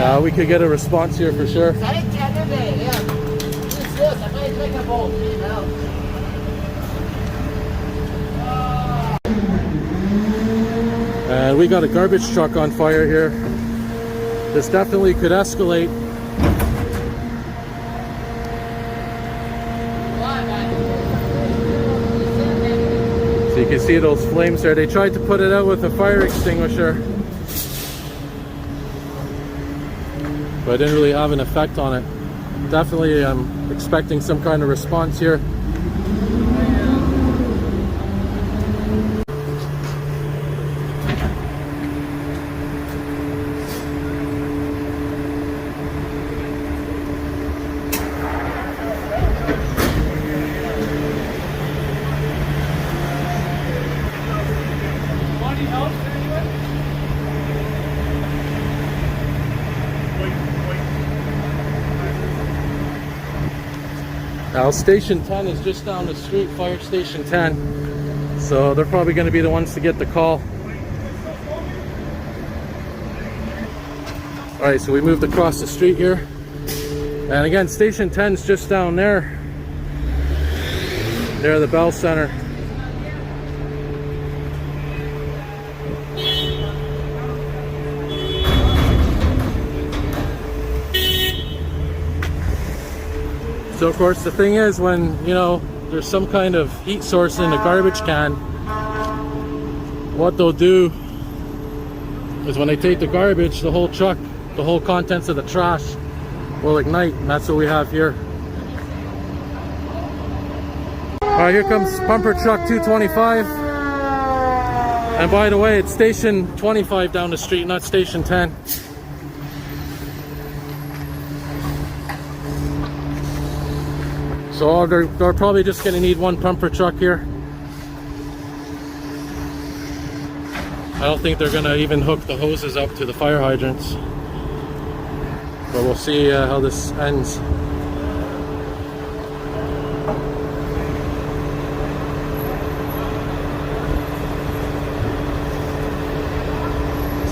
Yeah, we could get a response here for sure. And we got a garbage truck on fire here. This definitely could escalate. So you can see those flames there. They tried to put it out with a fire extinguisher, but it didn't really have an effect on it. Definitely I'm expecting some kind of response here. Now Station 10 is just down the street, Fire Station 10. So they're probably going to be the ones to get the call. Alright, so we moved across the street here. And again, Station 10 is just down there. Near the Bell Center. So of course the thing is, when there's some kind of heat source in the garbage can, what they'll do is when they take the garbage, the whole truck, the whole contents of the trash will ignite, and that's what we have here. Alright, here comes pumper truck 225. And by the way, it's Station 25 down the street, not Station 10. So they're probably just going to need one pumper truck here. I don't think they're going to even hook the hoses up to the fire hydrants. But we'll see how this ends.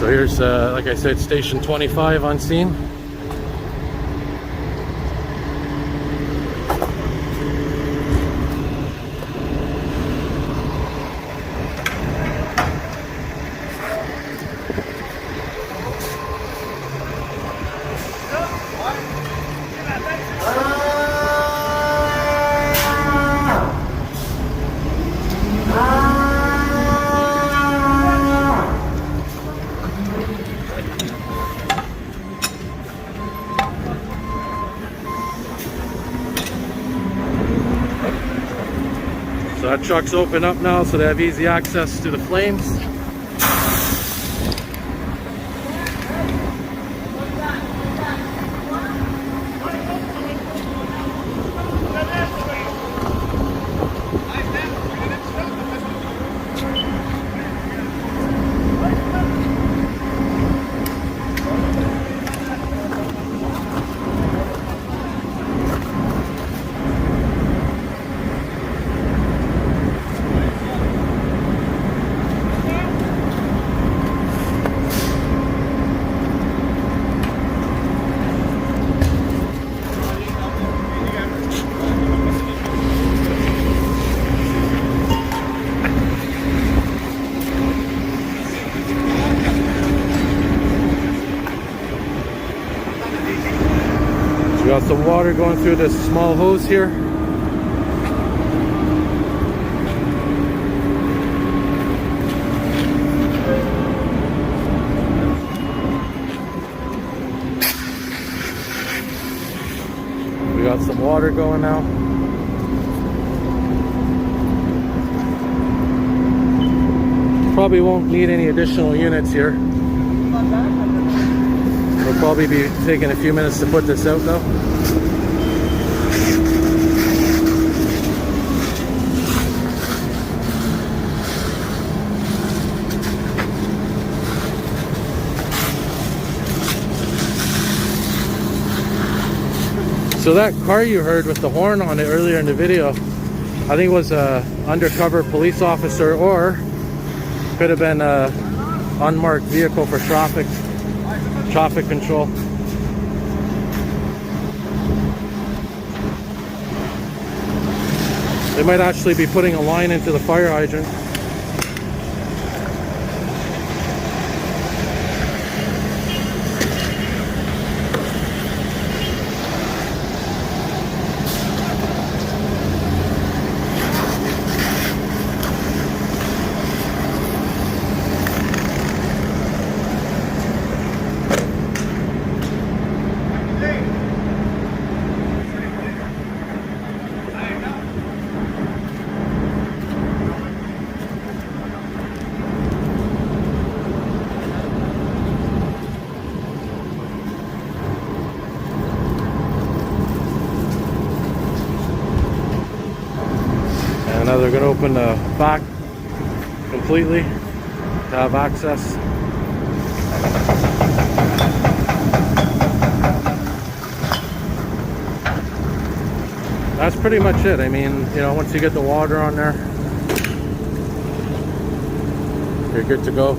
So here's, like I said, Station 25 on scene. So that truck's open up now, so they have easy access to the flames. We got some water going through this small hose here. We got some water going now. Probably won't need any additional units here. We'll probably be taking a few minutes to put this out though. So that car you heard with the horn on it earlier in the video, I think it was a undercover police officer, or could have been a unmarked vehicle for traffic control. They might actually be putting a line into the fire hydrant. And now they're going to open the back completely to have access. That's pretty much it. I mean, you know, once you get the water on there, you're good to go.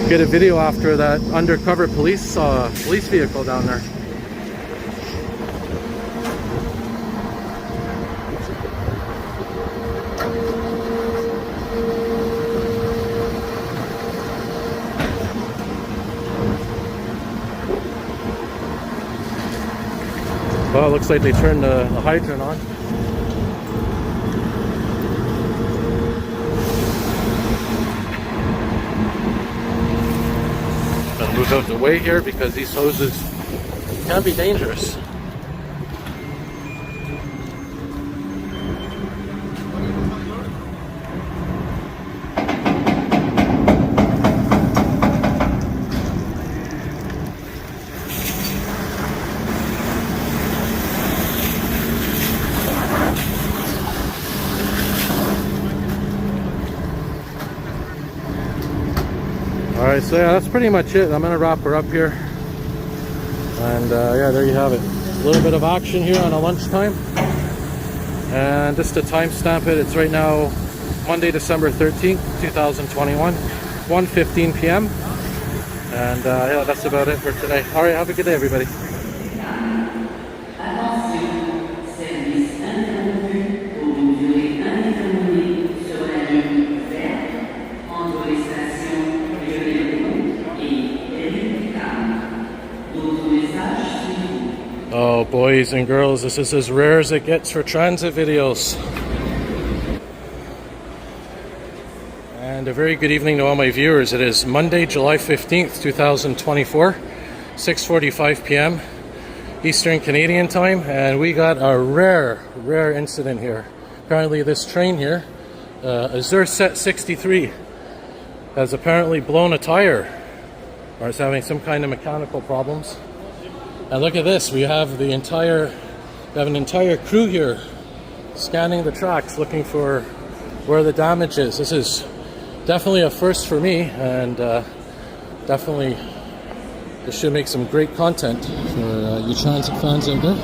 Get a video after that undercover police vehicle down there. Well, it looks like they turned the hydrant on. Move out the way here because these hoses can be dangerous. Alright, so yeah, that's pretty much it. I'm going to wrap her up here. And yeah, there you have it. A little bit of action here on a lunchtime. And just to timestamp it, it's right now Monday, December 13th, 2021, 1:15 p.m. And yeah, that's about it for today. Alright, have a good day, everybody. Oh, boys and girls, this is as rare as it gets for transit videos. And a very good evening to all my viewers. It is Monday, July 15th, 2024, 6:45 p.m. Eastern Canadian time, and we got a rare incident here. Apparently this train here, Azure Set 63, has apparently blown a tire, or is having some kind of mechanical problems. And look at this, we have an entire crew here scanning the tracks looking for where the damage is. This is definitely a first for me, and definitely this should make some great content for you transit fans out there.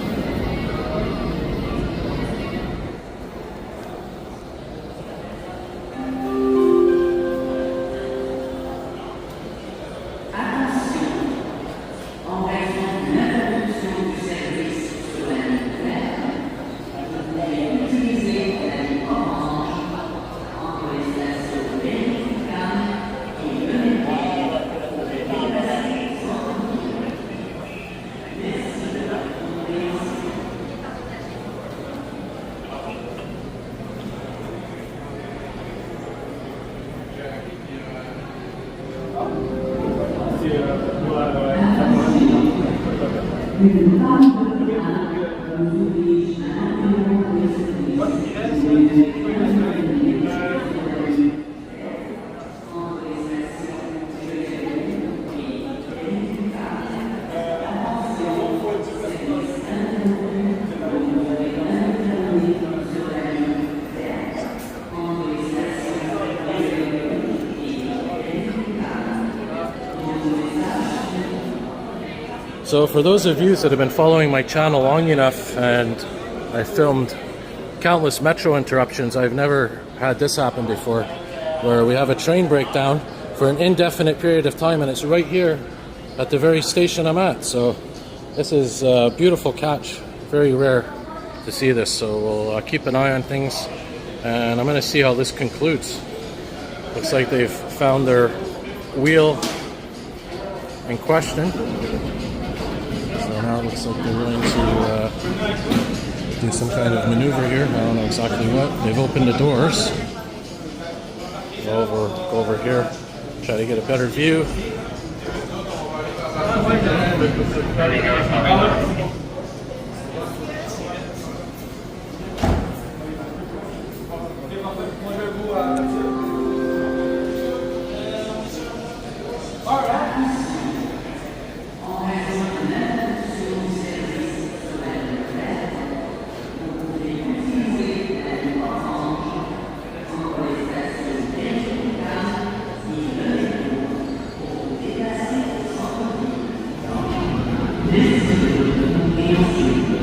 So for those of you that have been following my channel long enough, and I filmed countless metro interruptions, I've never had this happen before, where we have a train breakdown for an indefinite period of time, and it's right here at the very station I'm at. So this is a beautiful catch, very rare to see this. So we'll keep an eye on things, and I'm going to see how this concludes. Looks like they've found their wheel in question. So now it looks like they're going to do some kind of maneuver here. I don't know exactly what. They've opened the doors. Go over here, try to get a better view.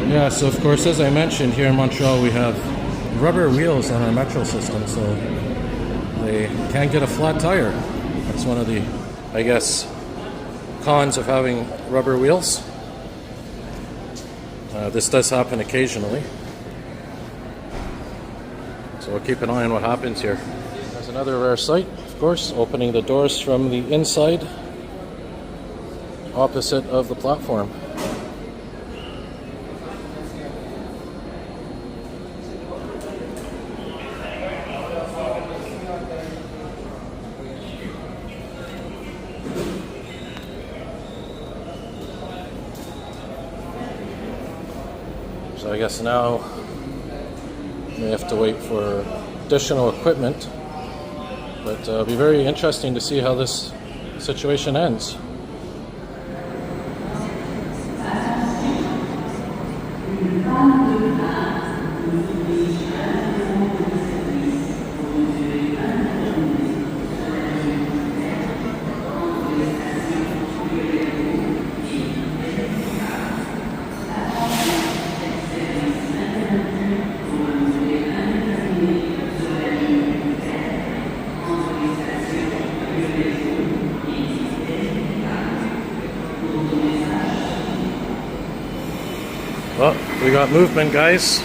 Yeah, so of course, as I mentioned, here in Montreal we have rubber wheels on our metro system, so they can't get a flat tire. That's one of the, I guess, cons of having rubber wheels. This does happen occasionally, so we'll keep an eye on what happens here. There's another rare sight, of course, opening the doors from the inside opposite of the platform. So I guess now we have to wait for additional equipment, but it'll be very interesting to see how this situation ends. Well, we got movement, guys.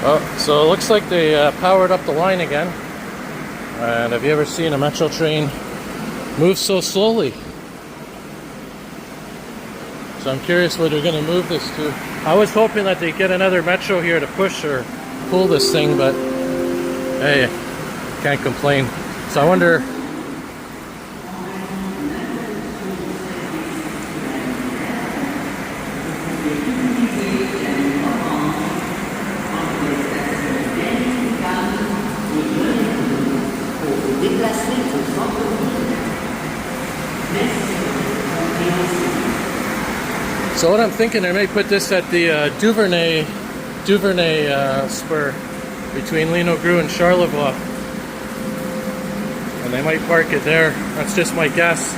Oh, so it looks like they powered up the line again. And have you ever seen a metro train move so slowly? So I'm curious where they're going to move this to. I was hoping that they'd get another metro here to push or pull this thing, but hey, can't complain. So I wonder. So what I'm thinking, I may put this at the Duvernay spur between Lino Gru and Charlevoix, and they might park it there. That's just my guess.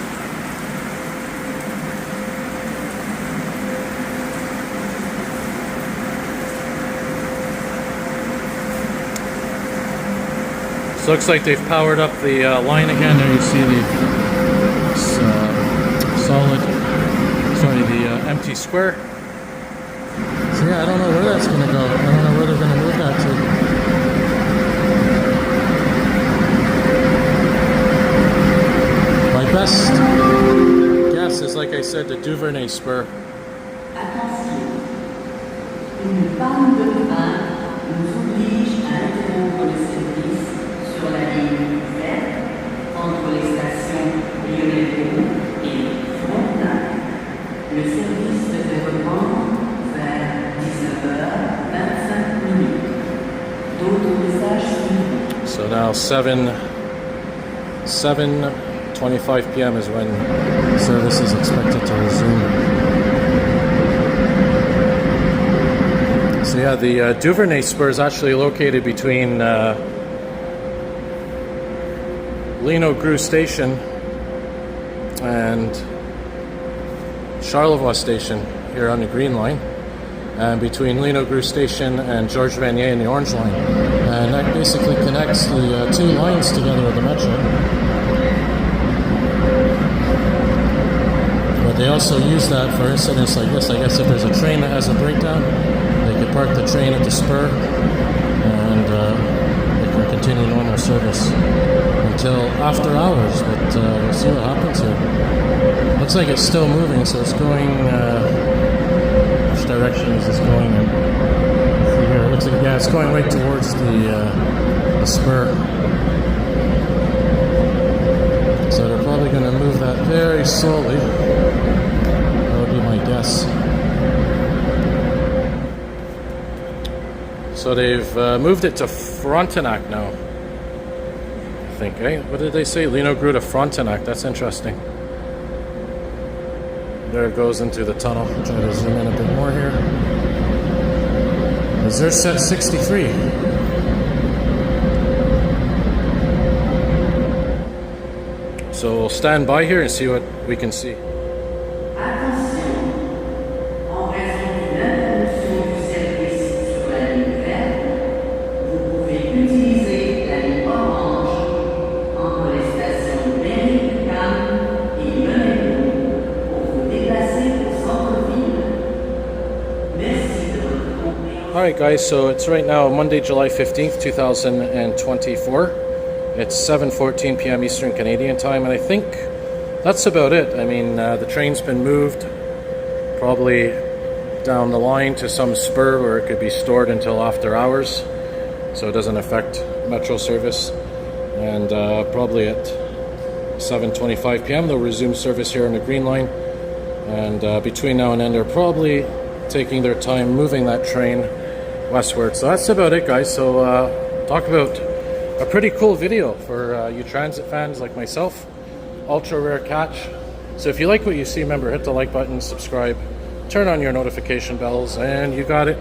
So looks like they've powered up the line again. There you see the empty square. So yeah, I don't know where that's going to go. I don't know where they're going to move that to. My best they said the Duvernay spur. Attention, une panne de train nous oblige à interrompre le service sur la ligne verte entre les stations Lionel et Frontenac. Le service devait reprendre vers 19h25. D'autres messages suivront. So now 7:25 p.m. is when service is expected to resume. So yeah, the Duvernay spur is actually located between Lino Gru Station and Charlevoix Station here on the Green Line, and between Lino Gru Station and Georges Vanier in the Orange Line. And that basically connects the two lines together of the metro. But they also use that for incidents like this. I guess if there's a train that has a breakdown, they could park the train at the spur and they can continue normal service until after hours. But we'll see what happens here. Looks like it's still moving, so it's going. Which direction is this going in? See here, it looks like it's going right towards the spur. So they're probably going to move that very slowly. That would be my guess. So they've moved it to Frontenac now, I think, eh? What did they say? Lino Gru to Frontenac. That's interesting. There it goes into the tunnel. I'll try to zoom in a bit more here. Is there set 63? So we'll stand by here and see what we can see. Attention, en raison d'une interruption du service sur la ligne verte, vous pouvez utiliser la ligne orange entre les stations Berry-UQAM et Lionel pour vous déplacer au centre-ville. Merci de votre compréhension. Alright guys, so it's right now Monday, July 15th, 2024. It's 7:14 p.m. Eastern Canadian time, and I think that's about it. I mean, the train's been moved probably down the line to some spur where it could be stored until after hours, so it doesn't affect metro service. And probably at 7:25 p.m. they'll resume service here on the Green Line. And between now and then they're probably taking their time moving that train westward. So that's about it, guys. So talk about a pretty cool video for you transit fans like myself. Ultra rare catch. So if you like what you see, remember, hit the like button, subscribe, turn on your notification bells, and you got it.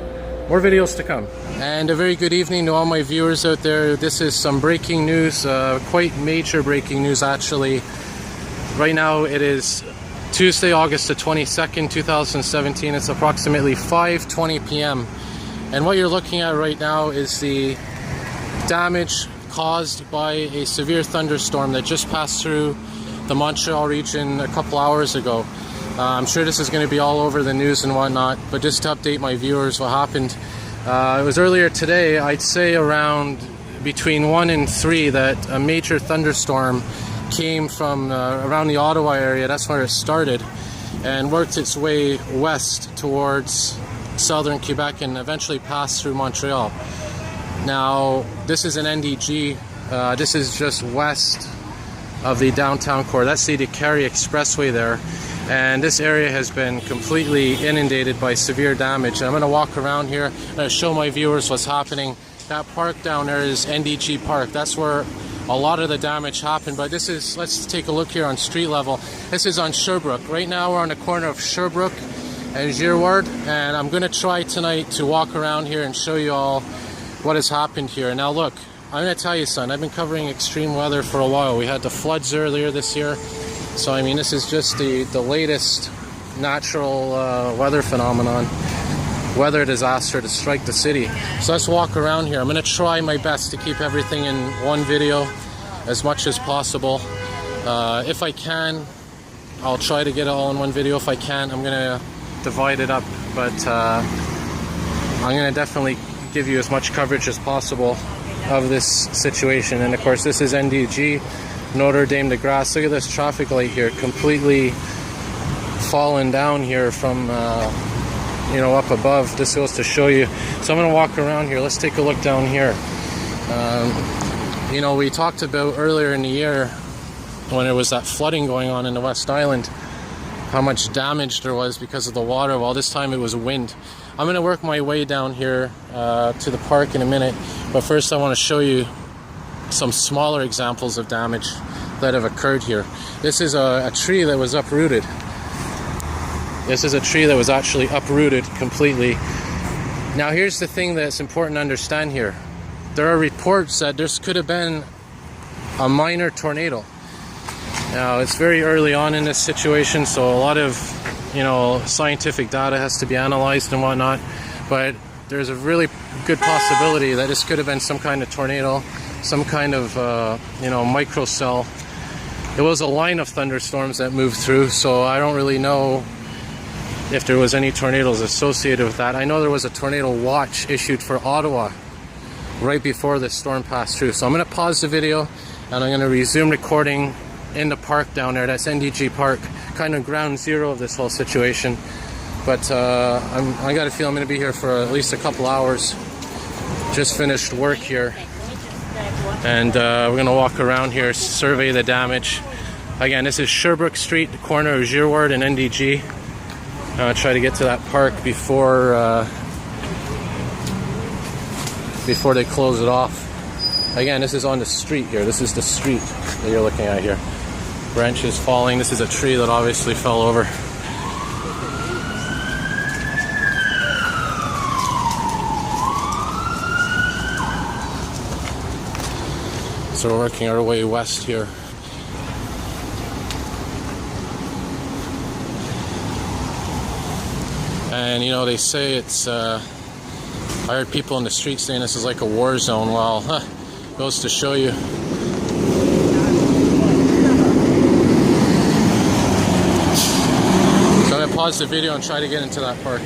More videos to come. And a very good evening to all my viewers out there. This is some breaking news, quite major breaking news actually. Right now it is Tuesday, August the 22nd, 2017. It's approximately 5:20 p.m. And what you're looking at right now is the damage caused by a severe thunderstorm that just passed through the Montreal region a couple hours ago. I'm sure this is going to be all over the news and whatnot, but just to update my viewers what happened. It was earlier today, I'd say around between 1 and 3, that a major thunderstorm came from around the Ottawa area. That's where it started, and worked its way west towards southern Quebec and eventually passed through Montreal. Now, this is an NDG. This is just west of the downtown core. That's the Carey Expressway there. And this area has been completely inundated by severe damage. And I'm going to walk around here and show my viewers what's happening. That park down there is NDG Park. That's where a lot of the damage happened. But this is, let's take a look here on street level. This is on Sherbrooke. Right now we're on the corner of Sherbrooke and Girard. And I'm going to try tonight to walk around here and show you all what has happened here. Now look, I'm going to tell you something. I've been covering extreme weather for a while. We had the floods earlier this year. So I mean, this is just the latest natural weather phenomenon, weather disaster to strike the city. So let's walk around here. I'm going to try my best to keep everything in one video as much as possible. If I can, I'll try to get it all in one video. If I can't, I'm going to divide it up. But I'm going to definitely give you as much coverage as possible of this situation. And of course, this is NDG, Notre Dame de Grasse. Look at this traffic light here, completely fallen down here from you know, up above. This goes to show you. So I'm going to walk around here. Let's take a look down here. You know, we talked about earlier in the year when there was that flooding going on in the West Island, how much damage there was because of the water. Well, this time it was wind. I'm going to work my way down here to the park in a minute, but first I want to show you some smaller examples of damage that have occurred here. This is a tree that was uprooted. This is a tree that was actually uprooted completely. Now here's the thing that's important to understand here. There are reports that this could have been a minor tornado. Now it's very early on in this situation, so a lot of, you know, scientific data has to be analyzed and whatnot, but there's a really good possibility that this could have been some kind of tornado, some kind of you know, microcell. It was a line of thunderstorms that moved through, so I don't really know if there was any tornadoes associated with that. I know there was a tornado watch issued for Ottawa right before this storm passed through. So I'm going to pause the video and I'm going to resume recording in the park down there. That's NDG Park, kind of ground zero of this whole situation. But I got a feel I'm going to be here for at least a couple hours. Just finished work here. And we're going to walk around here, survey the damage. Again, this is Sherbrooke Street, the corner of Girard and NDG. Try to get to that park before they close it off. Again, this is on the street here. This is the street that you're looking at here. Branches falling. This is a tree that obviously fell over. So we're working our way west here. And you know, they say it's I heard people in the street saying this is like a war zone. Well, goes to show you. So I'm gonna pause the video and try to get into that park.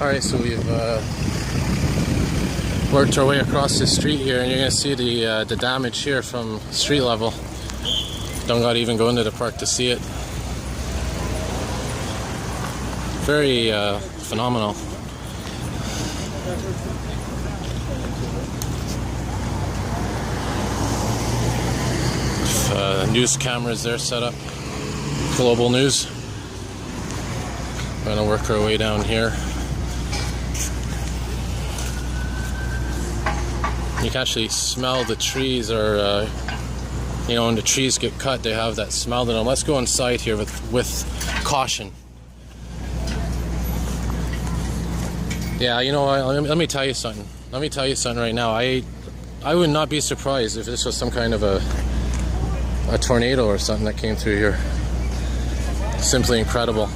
Alright, so we've worked our way across the street here, and you're going to see the damage here from street level. Don't got to even go into the park to see it. Very phenomenal. News cameras there set up. Global news. We're going to work our way down here. You can actually smell the trees, or you know, when the trees get cut, they have that smell to them. Let's go inside here with caution. Yeah, you know what? Let me tell you something. Let me tell you something right now. I would not be surprised if this was some kind of a tornado or something that came through here. Simply incredible.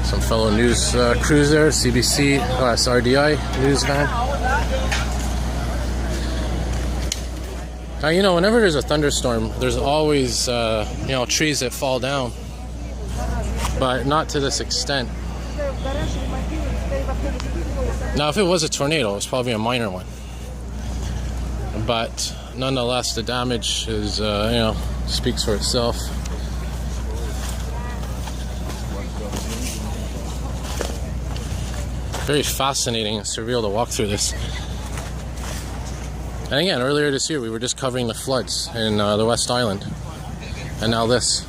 Some fellow news crews there, CBC, SRDI news van. Now, you know, whenever there's a thunderstorm, there's always, you know, trees that fall down, but not to this extent. Now, if it was a tornado, it was probably a minor one. But nonetheless, the damage is, you know, speaks for itself. Very fascinating and surreal to walk through this. And again, earlier this year we were just covering the floods in the West Island, and now this.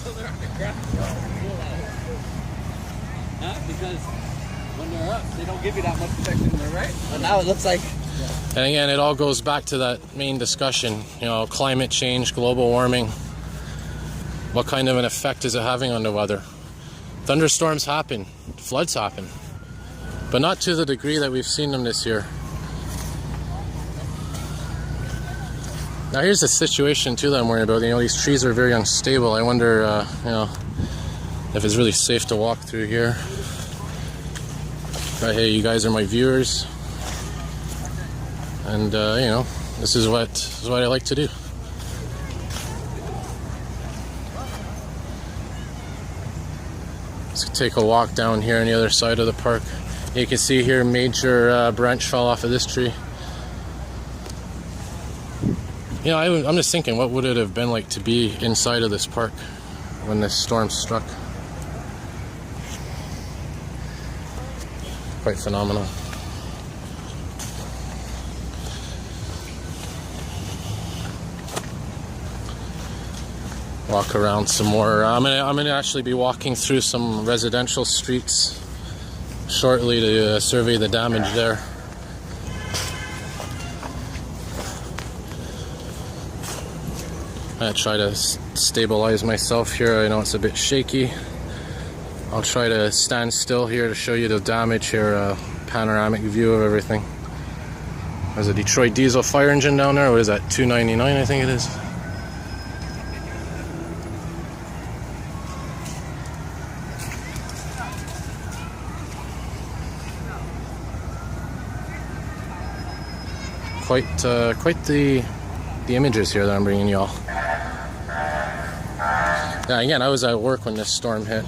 Because when they're up, they don't give you that much protection, right? But now it looks like. And again, it all goes back to that main discussion. You know, climate change, global warming. What kind of an effect is it having on the weather? Thunderstorms happen, floods happen. But not to the degree that we've seen them this year. Now here's the situation too that I'm worried about. You know, these trees are very unstable. I wonder, you know, if it's really safe to walk through here. But hey, you guys are my viewers, and you know, this is what I like to do. Let's take a walk down here on the other side of the park. You can see here major branch fell off of this tree. You know, I'm just thinking, what would it have been like to be inside of this park when this storm struck? Quite phenomenal. Walk around some more. I'm gonna actually be walking through some residential streets shortly to survey the damage there. I try to stabilize myself here. I know it's a bit shaky. I'll try to stand still here to show you the damage here, a panoramic view of everything. There's a Detroit diesel fire engine down there. What is that, $2.99 I think it is? Quite the images here that I'm bringing y'all. Yeah, again, I was at work when this storm hit.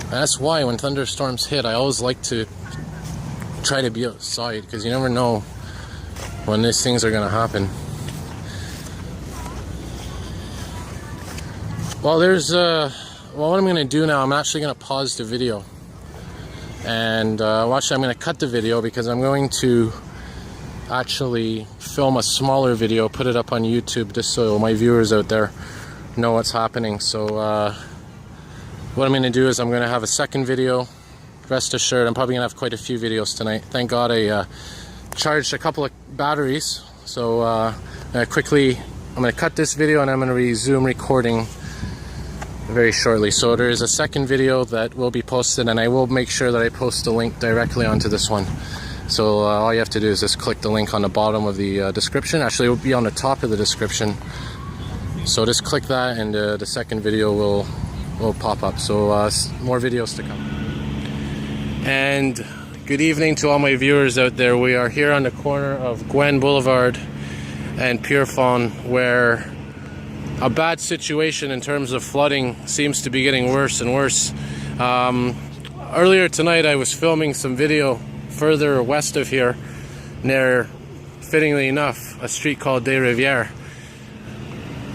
And that's why when thunderstorms hit, I always like to try to be outside, because you never know when these things are going to happen. Well, what I'm going to do now, I'm actually going to pause the video. And actually I'm going to cut the video, because I'm going to actually film a smaller video, put it up on YouTube, just so my viewers out there know what's happening. So what I'm going to do is I'm going to have a second video. Rest assured, I'm probably going to have quite a few videos tonight. Thank God I charged a couple of batteries. So I'm going to cut this video and I'm going to resume recording very shortly. So there is a second video that will be posted, and I will make sure that I post a link directly onto this one. So all you have to do is just click the link on the bottom of the description. Actually, it will be on the top of the description. So just click that, and the second video will pop up. So more videos to come. And good evening to all my viewers out there. We are here on the corner of Gwen Boulevard and Pierrefonds, where a bad situation in terms of flooding seems to be getting worse and worse. Earlier tonight I was filming some video further west of here, near, fittingly enough, a street called Des Rivières.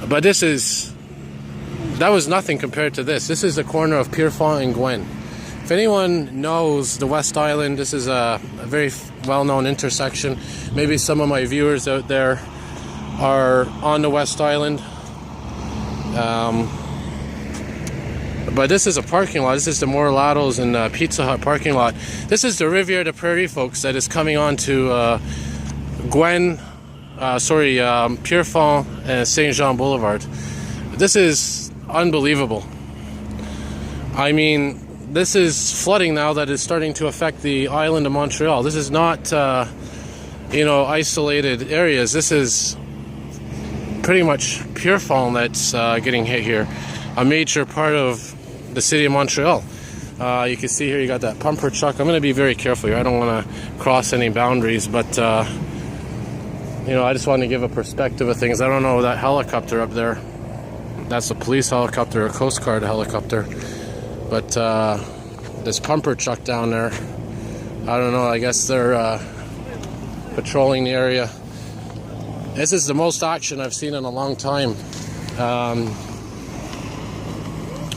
But that was nothing compared to this. This is the corner of Pierrefonds and Gwen. If anyone knows the West Island, this is a very well-known intersection. Maybe some of my viewers out there are on the West Island. But this is a parking lot. This is the Morelatos and Pizza Hut parking lot. This is the Rivière de Prairie, folks, that is coming on to Pierrefonds and Saint Jean Boulevard. This is unbelievable. I mean, this is flooding now that is starting to affect the island of Montreal. This is not, isolated areas. This is pretty much Pierrefonds that's getting hit here. A major part of the city of Montreal. You can see here you got that pumper truck. I'm going to be very careful here. I don't want to cross any boundaries, but I just want to give a perspective of things. I don't know that helicopter up there. That's a police helicopter, a Coast Guard helicopter. But this pumper truck down there, I don't know. I guess they're patrolling the area. This is the most action I've seen in a long time.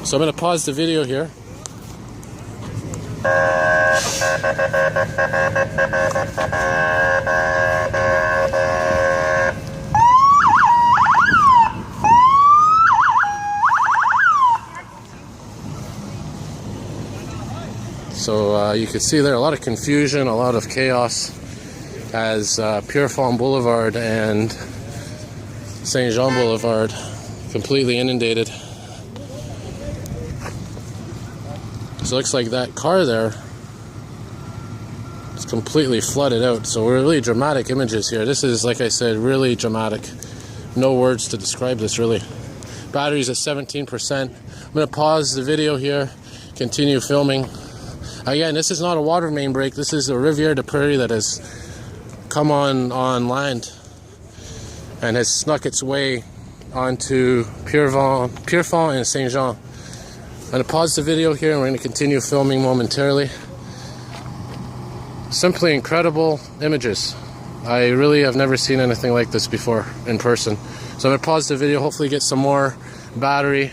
So I'm going to pause the video here. So you can see there a lot of confusion, a lot of chaos as Pierrefonds Boulevard and Saint Jean Boulevard completely inundated. So it looks like that car there is completely flooded out. So really dramatic images here. This is, like I said, really dramatic. No words to describe this, really. Battery's at 17%. I'm going to pause the video here, continue filming. Again, this is not a water main break. This is a Rivière de Prairie that has come on land and has snuck its way onto Pierrefonds and Saint Jean. I'm going to pause the video here and we're going to continue filming momentarily. Simply incredible images. I really have never seen anything like this before in person. So I'm going to pause the video, hopefully get some more battery.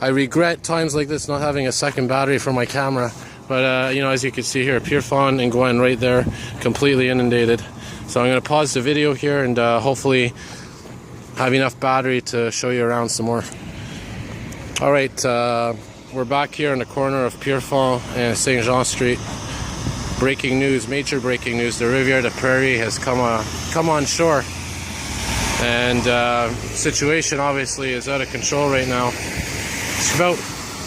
I regret times like this not having a second battery for my camera. But, you know, as you can see here, Pierrefonds and Gwen right there, completely inundated. So I'm going to pause the video here and hopefully have enough battery to show you around some more. Alright, we're back here in the corner of Pierrefonds and Saint Jean Street. Breaking news, major breaking news. The Riviere de Prairie has come on shore. And situation obviously is out of control right now. It's about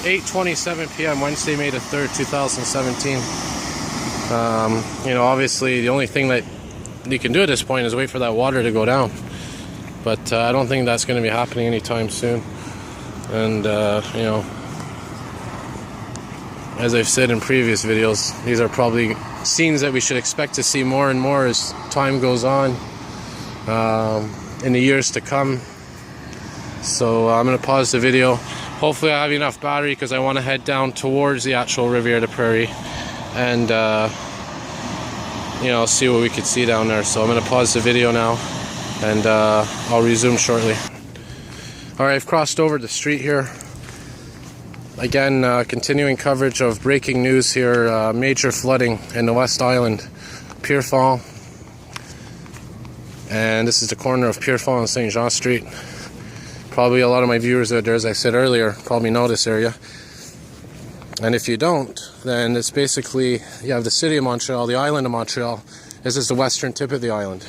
8:27 p.m. Wednesday, May the 3rd, 2017. You know, obviously the only thing that you can do at this point is wait for that water to go down. But I don't think that's going to be happening anytime soon. And, you know, as I've said in previous videos, these are probably scenes that we should expect to see more and more as time goes on in the years to come. So I'm going to pause the video. Hopefully I have enough battery because I want to head down towards the actual Riviere de Prairie and you know, see what we could see down there. So I'm going to pause the video now and I'll resume shortly. Alright, I've crossed over the street here. Again, continuing coverage of breaking news here. Major flooding in the West Island, Pierrefonds. And this is the corner of Pierrefonds and Saint Jean Street. Probably a lot of my viewers out there, as I said earlier, probably know this area. And if you don't, then it's basically, you have the city of Montreal, the island of Montreal. This is the western tip of the island.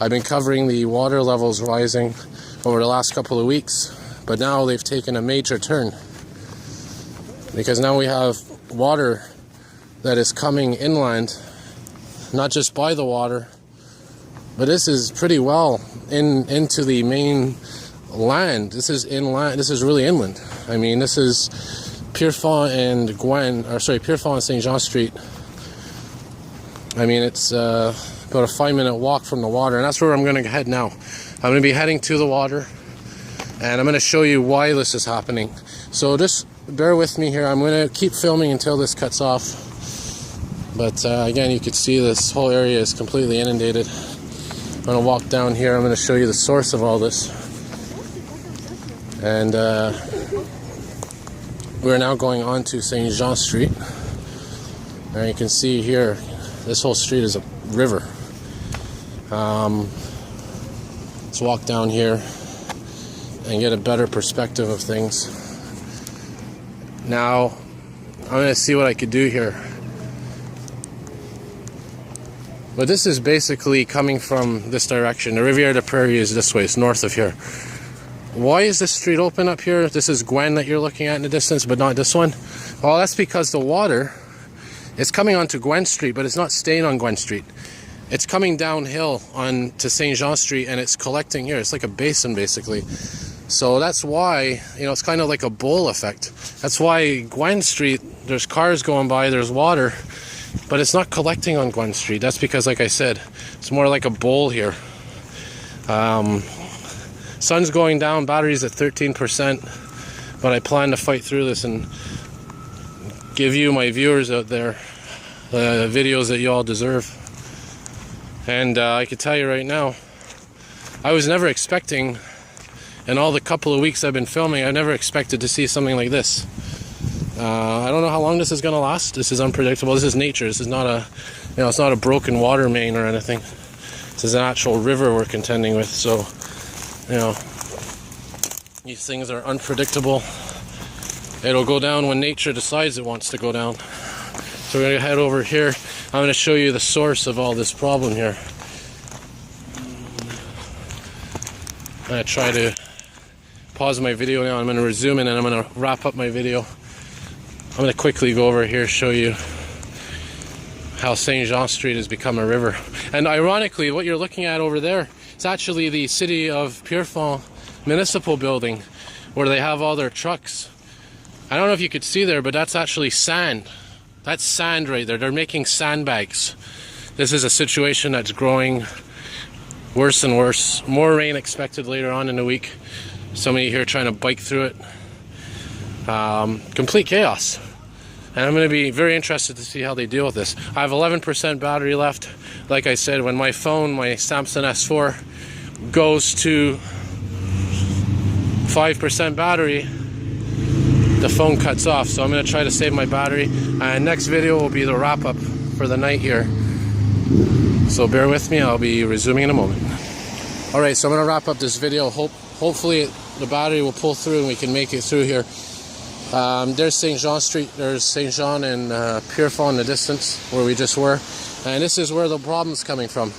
I've been covering the water levels rising over the last couple of weeks, but now they've taken a major turn. Because now we have water that is coming inland, not just by the water, but this is pretty well into the main land. This is inland. This is really inland. I mean, this is Pierrefonds and Pierrefonds and Saint Jean Street. I mean, it's about a 5-minute walk from the water, and that's where I'm going to head now. I'm going to be heading to the water, and I'm going to show you why this is happening. So just bear with me here. I'm going to keep filming until this cuts off. But again, you can see this whole area is completely inundated. I'm going to walk down here. I'm going to show you the source of all this. And we're now going on to Saint Jean Street. And you can see here, this whole street is a river. Let's walk down here and get a better perspective of things. Now, I'm going to see what I could do here. But this is basically coming from this direction. The Riviere de Prairie is this way, it's north of here. Why is this street open up here? This is Gwen that you're looking at in the distance, but not this one. Well, that's because the water is coming onto Gwen Street, but it's not staying on Gwen Street. It's coming downhill on to Saint Jean Street, and it's collecting here. It's like a basin, basically. So that's why, you know, it's kind of like a bowl effect. That's why Gwen Street, there's cars going by, there's water, but it's not collecting on Gwen Street. That's because, like I said, it's more like a bowl here. Sun's going down, battery's at 13%, but I plan to fight through this and give you, my viewers out there, the videos that you all deserve. And I can tell you right now, I was never expecting, in all the couple of weeks I've been filming, I never expected to see something like this. I don't know how long this is going to last. This is unpredictable. This is nature. This is not a, you know, it's not a broken water main or anything. This is an actual river we're contending with. So, you know, these things are unpredictable. It'll go down when nature decides it wants to go down. So we're going to head over here. I'm going to show you the source of all this problem here. I'm going to try to pause my video now. I'm going to resume it and I'm going to wrap up my video. I'm going to quickly go over here, show you how Saint Jean Street has become a river. And ironically, what you're looking at over there is actually the city of Pierrefonds municipal building where they have all their trucks. I don't know if you could see there, but that's actually sand. That's sand right there. They're making sandbags. This is a situation that's growing worse and worse. More rain expected later on in the week. Somebody here trying to bike through it. complete chaos. And I'm going to be very interested to see how they deal with this. I have 11% battery left. Like I said, when my phone, my Samsung S4, goes to 5% battery, the phone cuts off. So I'm going to try to save my battery. And next video will be the wrap up for the night here. So bear with me, I'll be resuming in a moment. Alright, so I'm going to wrap up this video. Hopefully the battery will pull through and we can make it through here. There's Saint Jean Street, there's Saint Jean and Pierrefonds in the distance where we just were. And this is where the problem's coming from.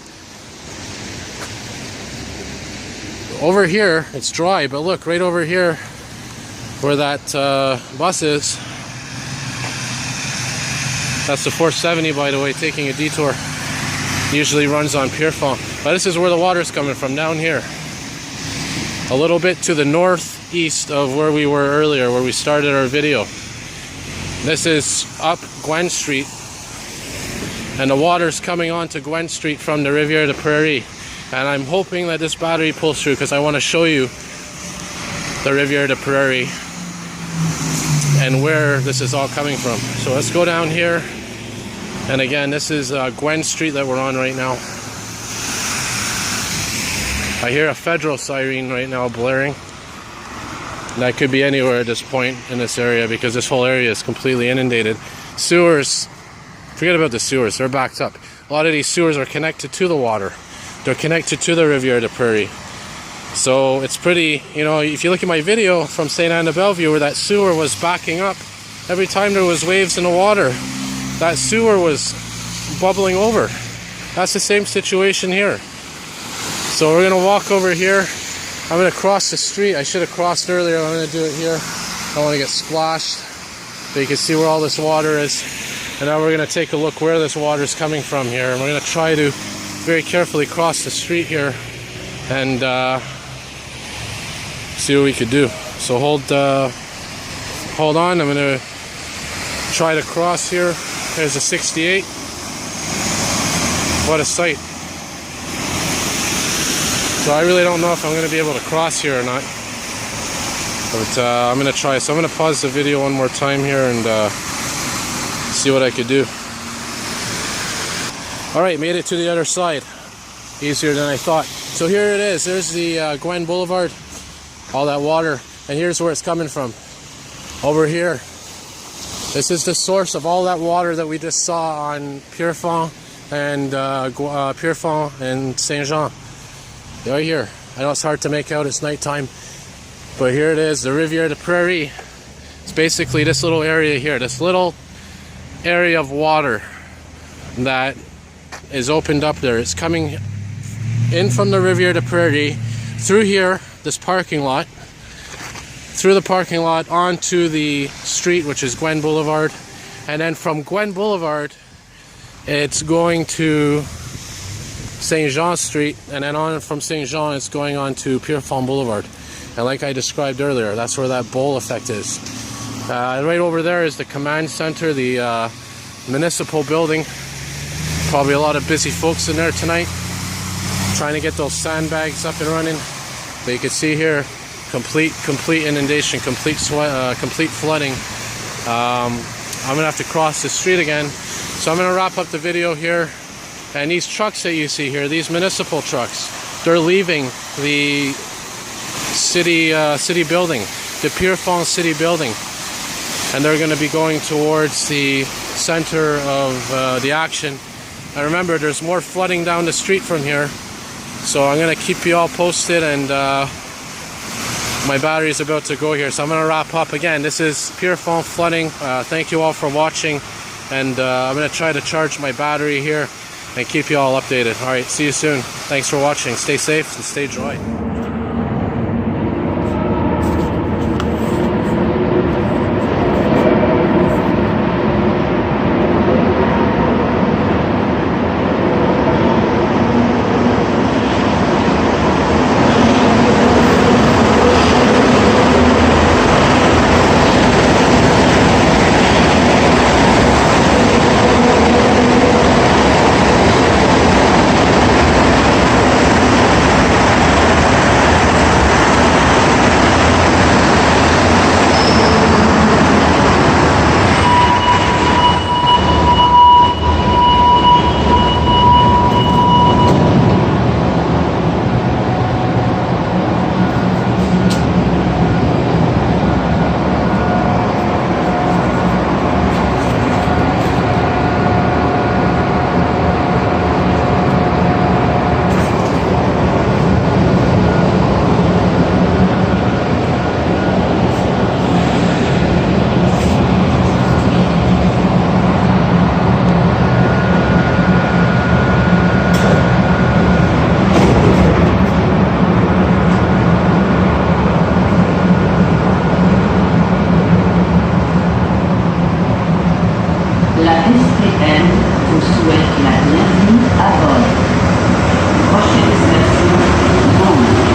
Over here, it's dry, but look, right over here where that bus is, that's the 470, by the way, taking a detour. Usually runs on Pierrefonds. But this is where the water's coming from, down here. A little bit to the northeast of where we were earlier, where we started our video. This is up Gwen Street, and the water's coming onto Gwen Street from the Rivière des Prairies. And I'm hoping that this battery pulls through because I want to show you the Rivière des Prairies and where this is all coming from. So let's go down here. And again, this is Gwen Street that we're on right now. I hear a federal siren right now blaring. That could be anywhere at this point in this area because this whole area is completely inundated. Sewers, forget about the sewers, they're backed up. A lot of these sewers are connected to the water. They're connected to the Rivière des Prairies. So it's pretty, you know, if you look at my video from St. Anne de Bellevue where that sewer was backing up, every time there was waves in the water, that sewer was bubbling over. That's the same situation here. So we're going to walk over here. I'm going to cross the street. I should have crossed earlier. I'm going to do it here. I don't want to get splashed. But you can see where all this water is. And now we're going to take a look where this water is coming from here. And we're going to try to very carefully cross the street here and see what we could do. So hold on. I'm going to try to cross here. There's a 68. What a sight. So I really don't know if I'm going to be able to cross here or not. But I'm going to try. So I'm going to pause the video one more time here and see what I could do. Alright, made it to the other side. Easier than I thought. So here it is. There's the Gwen Boulevard. All that water. And here's where it's coming from. Over here. This is the source of all that water that we just saw on Pierrefonds and Pierrefonds and Saint Jean. Right here. I know it's hard to make out, it's nighttime, but here it is, the Rivière des Prairies. It's basically this little area here, this little area of water that is opened up there. It's coming in from the Rivière des Prairies through here, this parking lot, through the parking lot onto the street, which is Gwen Boulevard, and then from Gwen Boulevard it's going to Saint Jean Street, and then on from Saint Jean it's going on to Pierrefonds Boulevard. And like I described earlier, that's where that bowl effect is. Right over there is the command center, the municipal building. Probably a lot of busy folks in there tonight trying to get those sandbags up and running. But you can see here, complete inundation, complete flooding. I'm gonna have to cross the street again, so I'm gonna wrap up the video here. And these trucks that you see here, these municipal trucks, they're leaving the city building, the Pierrefonds city building, and they're going to be going towards the center of the action. And remember, there's more flooding down the street from here, so I'm going to keep you all posted. And my battery is about to go here, so I'm going to wrap up again. This is Pierrefonds flooding. Thank you all for watching, and I'm going to try to charge my battery here and keep you all updated. Alright, see you soon. Thanks for watching. Stay safe and stay dry. La STM vous souhaite la bienvenue à bord. Prochaine station, Nantes.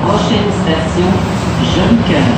Prochaine station, Jeune Cœur.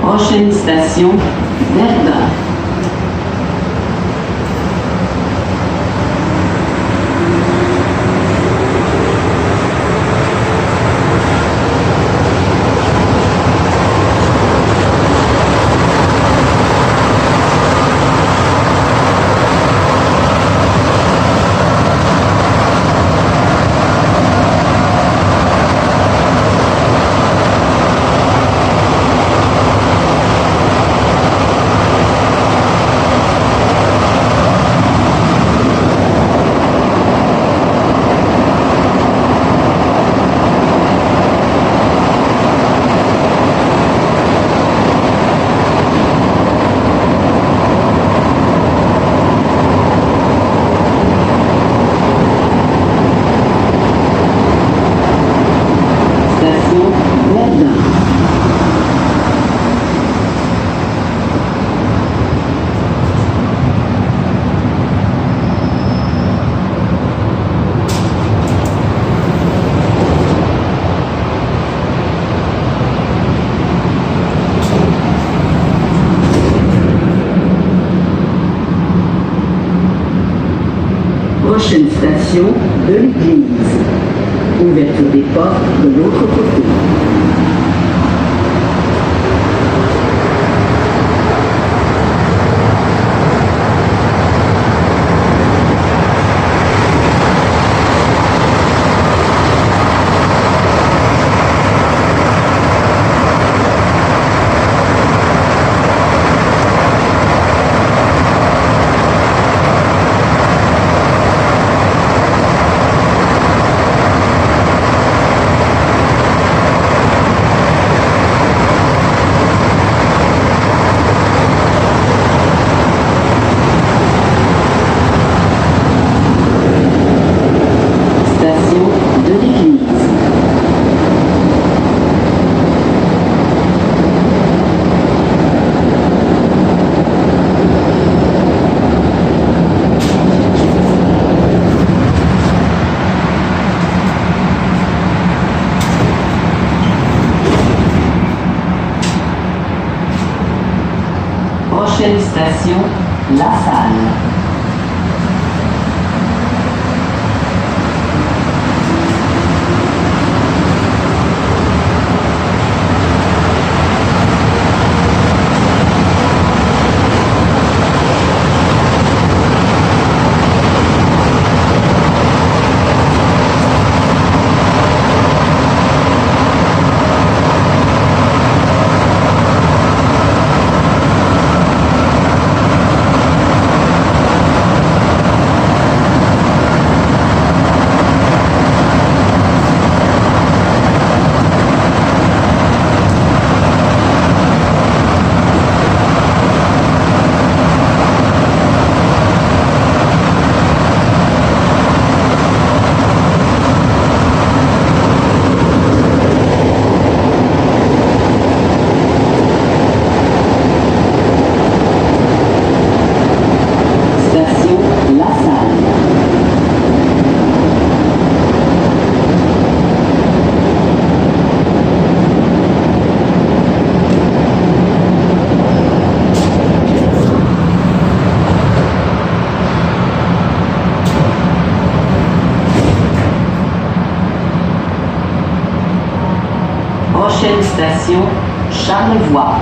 Prochaine station, Verdun. Prochaine station de l'église. Ouverture des portes de l'autre côté. Station Charlevoix.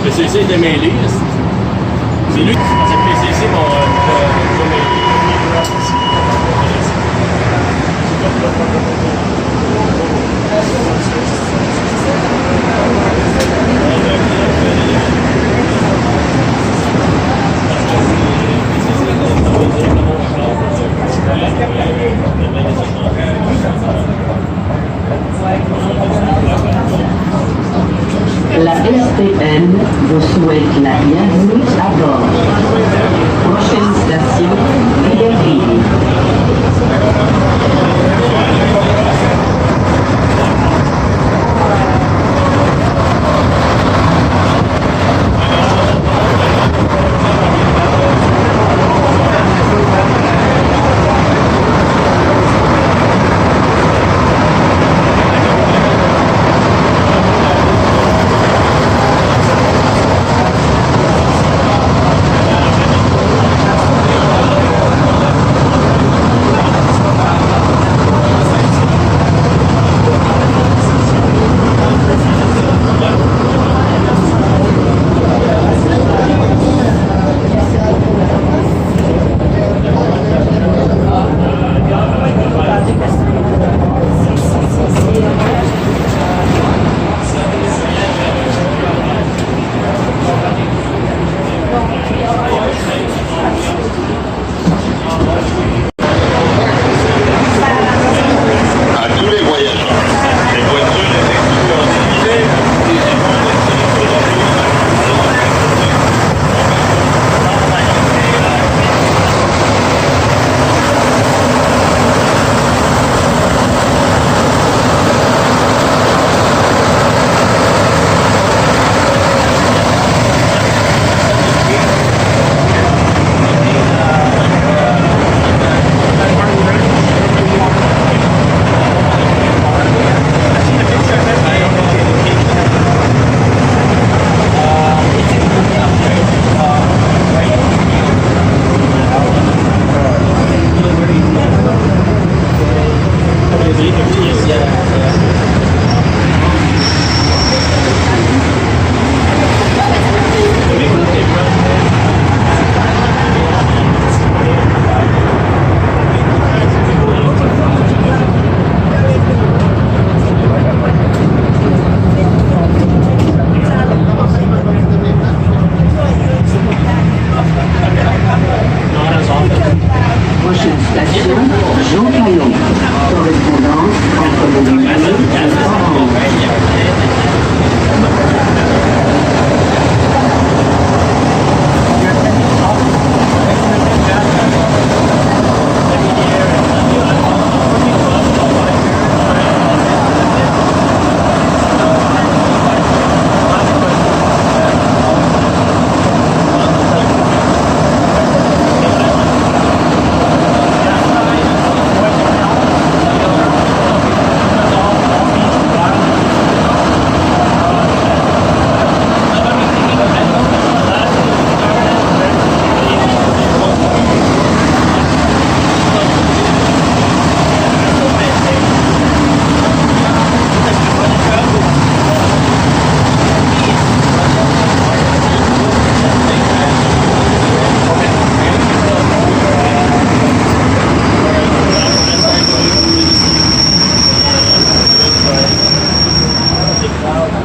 PCC était mêlé. C'est lui qui pensait que PCC m'ont La STN vous souhaite la bienvenue à bord. Prochaine station, Rivière.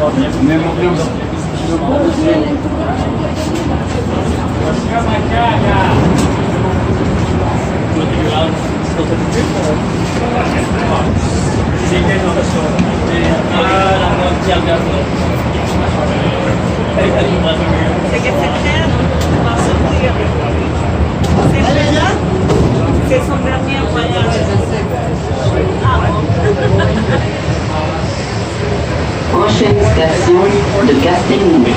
Você quer ser creme? Nossa, tia. Sempre já? Vocês são da minha mãe. Ah, bom. Prochaine station de Castelnau.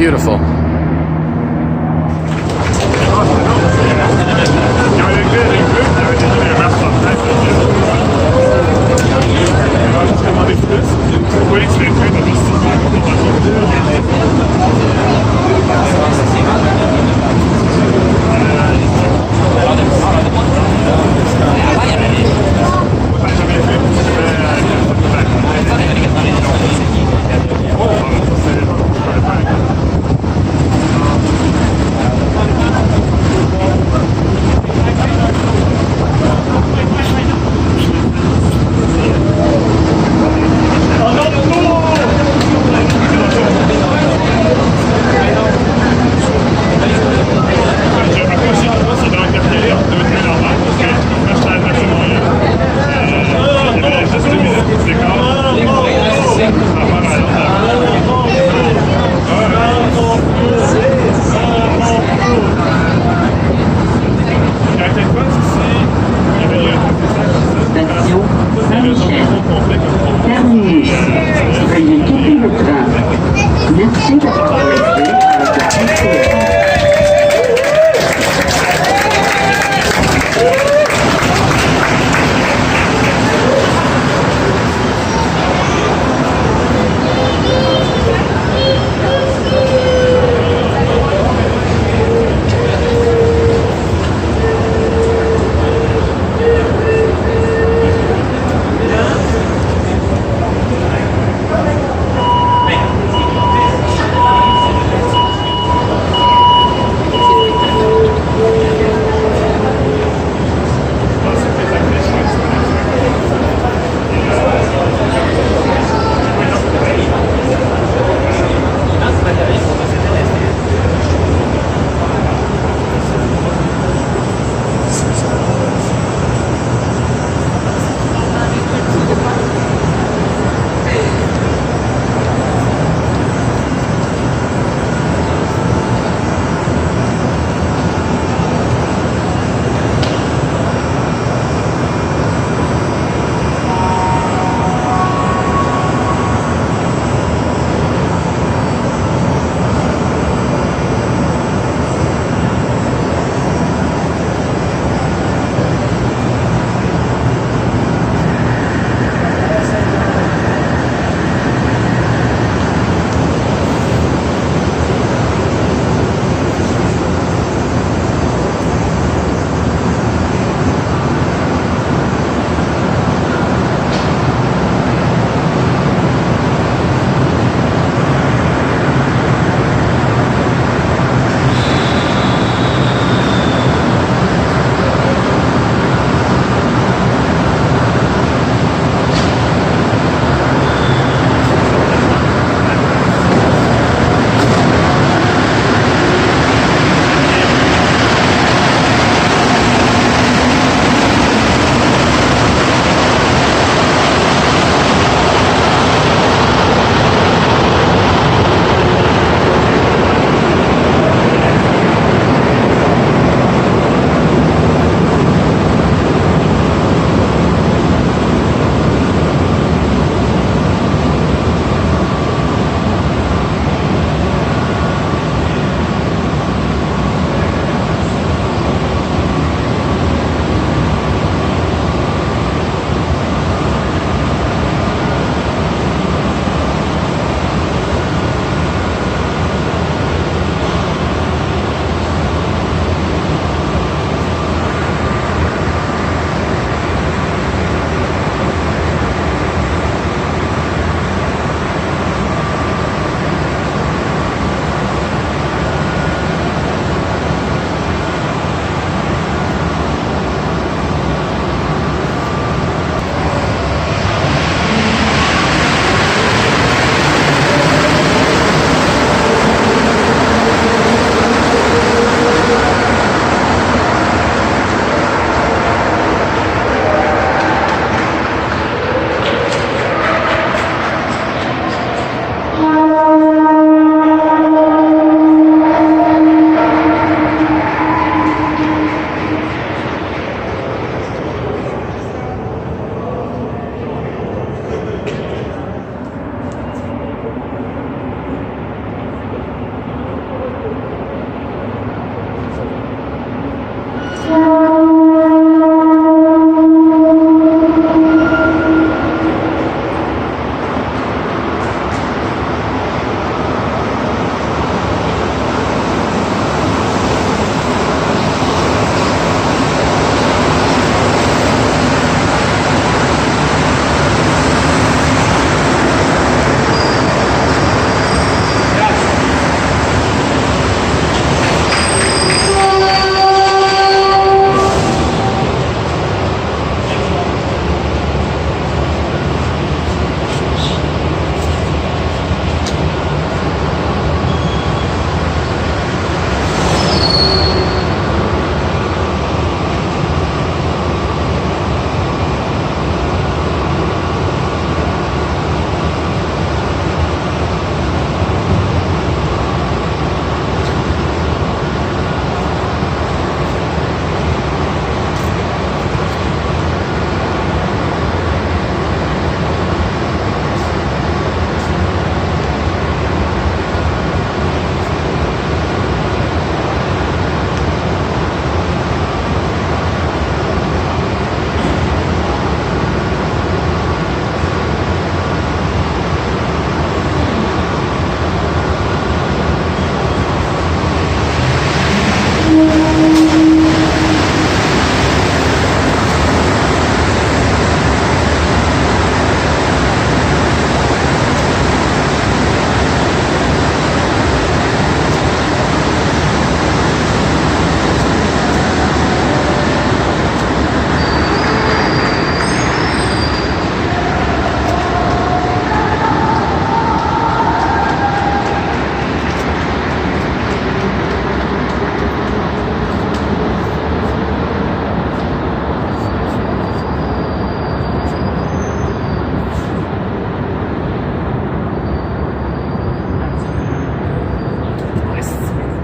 Beautiful.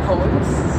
post.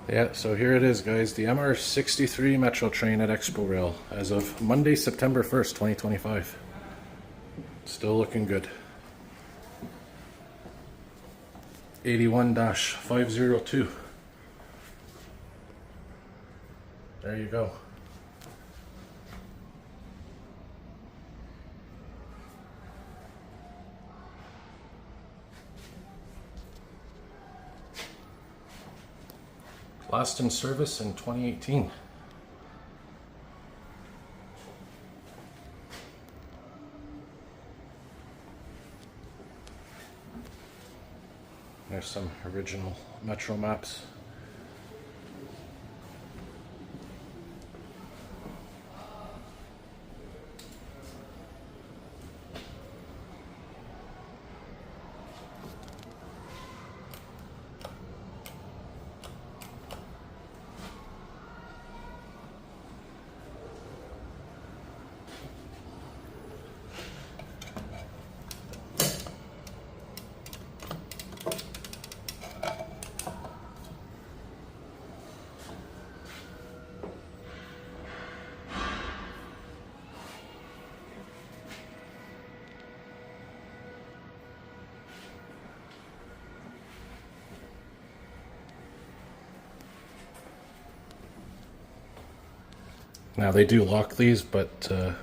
Yeah, so here it is, guys. The MR63 Metro train at Expo Rail as of Monday, September 1st, 2025. Still looking good. 81-502. There you go. Last in service in 2018. There's some original Metro maps. Now they do lock these, but I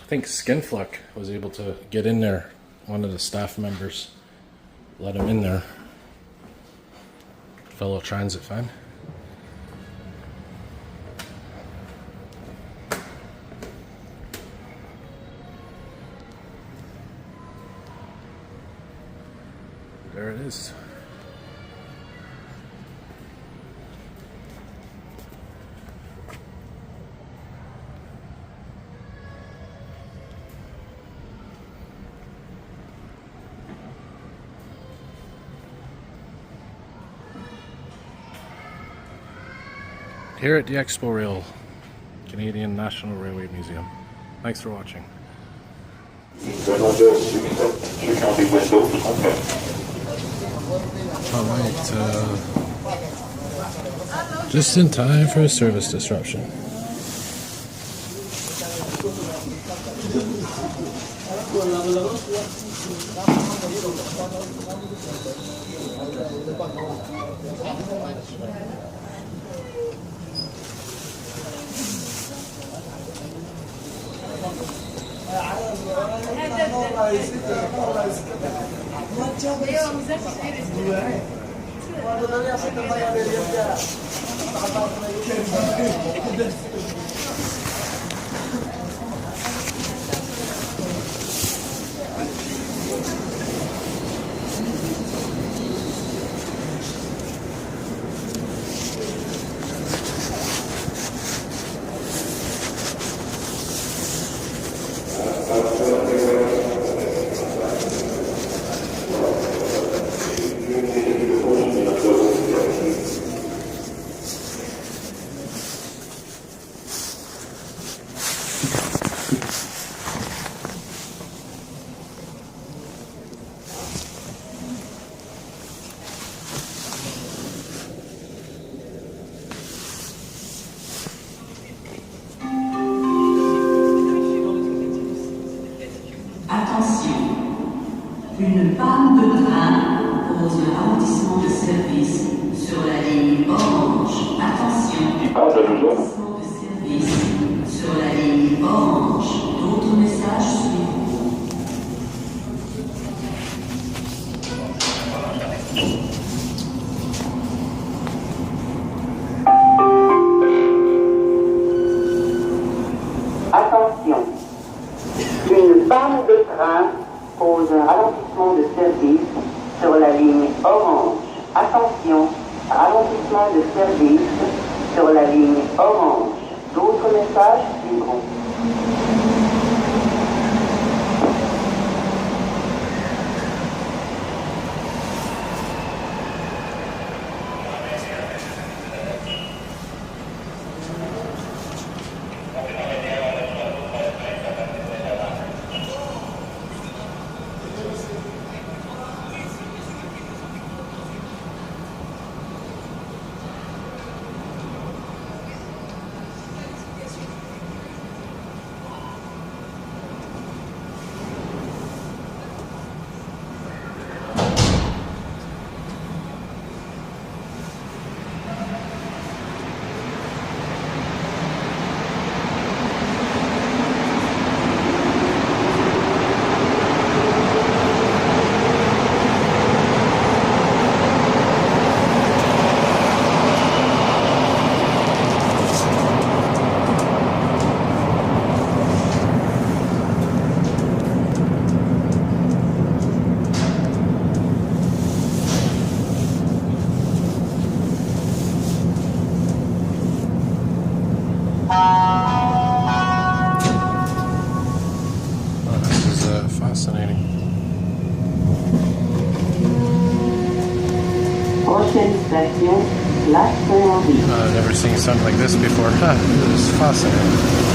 think Skinfleck was able to get in there. One of the staff members let him in there. Fellow transit fan. There it is. Here at the Expo Rail, Canadian National Railway Museum. Thanks for watching. Alright, just in time for a service disruption. Une panne de train cause un ralentissement de service sur la ligne orange. Attention. Ralentissement de service sur la ligne orange. D'autres messages suivront. Attention, une panne de train cause un ralentissement de service sur la ligne orange. Attention, ralentissement de service sur la ligne orange. D'autres messages suivront. Oh, this is fascinating. Prochaine station, Place Saint-Henri. I've never seen something like this before. This is fascinating.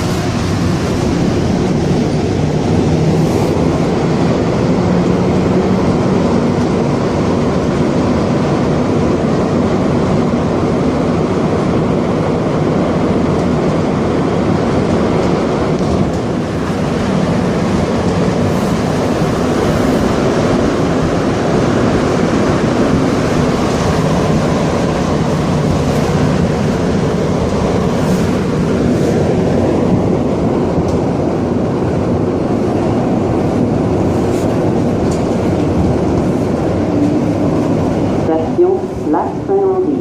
Station, Place Saint-Henri.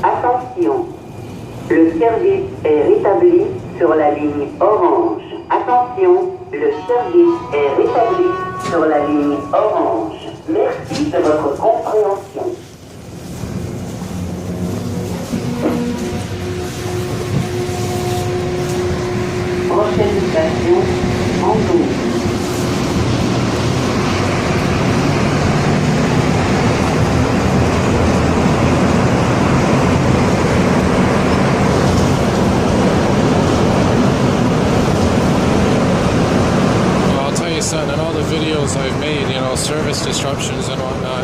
Attention, le service est rétabli sur la ligne orange. Attention, le service est rétabli sur la ligne orange. Merci de votre compréhension. Prochaine station, Anjou. Well, I'll tell you something, in all the videos I've made, service disruptions and whatnot,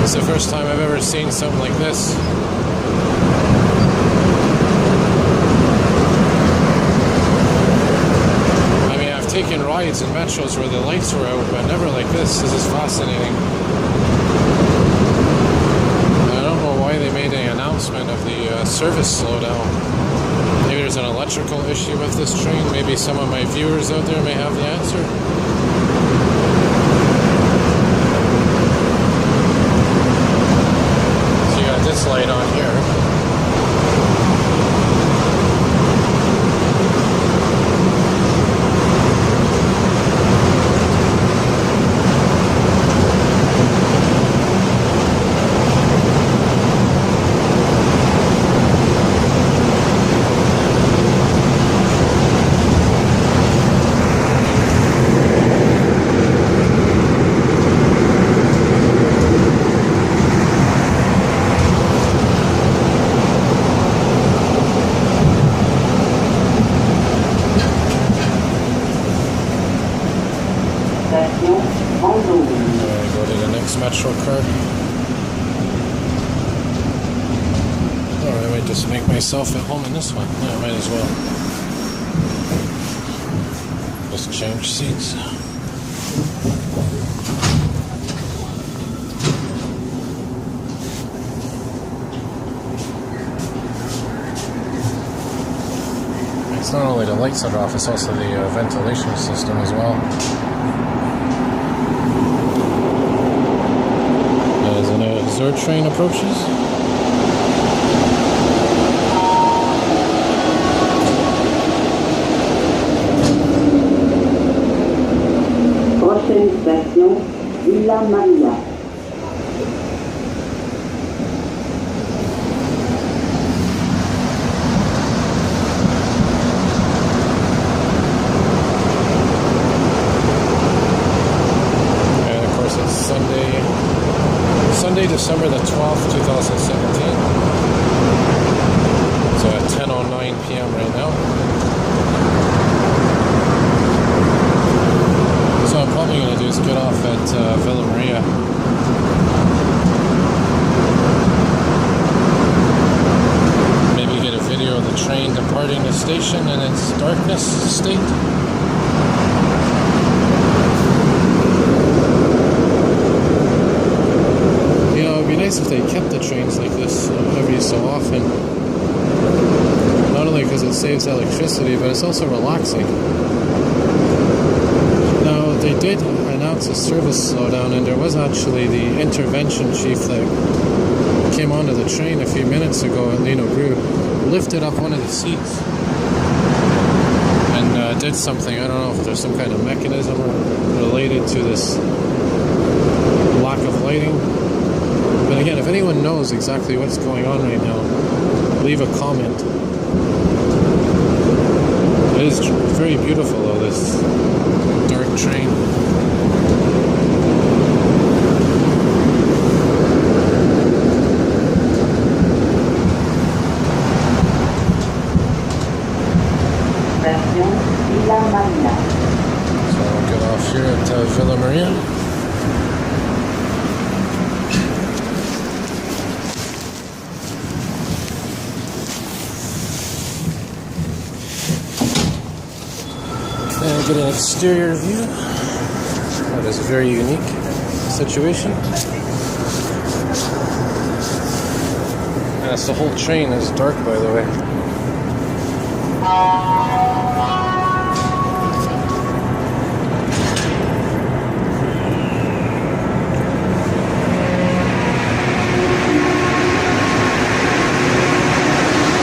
it's the first time I've ever seen something like this. I mean, I've taken rides in metros where the lights were out, but never like this. This is fascinating. I don't know why they made an announcement of the service slowdown. Maybe there's an electrical issue with this train. Maybe some of my viewers out there may have the answer. This light on here. station Vendôme. Go to the next metro card. Or I might just make myself at home in this one. Yeah, I might as well. Just change seats. It's not only the lights that are off, it's also the ventilation system as well. As an Azure train approaches. Prochaine station, Villa Maria. And of course it's Sunday, December the 12th, 2017. So at 10:09 p.m. right now. So what I'm probably going to do is get off at Villa Maria. Maybe get a video of the train departing the station in its darkness state. You know, it'd be nice if they kept the trains like this every so often. Not only because it saves electricity, but it's also relaxing. Now, they did announce a service slowdown, and there was actually the intervention chief that came onto the train a few minutes ago at Lino Brew, lifted up one of the seats and did something. I don't know if there's some kind of mechanism related to this lack of lighting. But again, if anyone knows exactly what's going on right now, leave a comment. It is very beautiful though, this dark train. Station Villa Maria. So I'll get off here at Villa Maria. And get an exterior view. That is a very unique situation. Yes, the whole train is dark, by the way. Oh,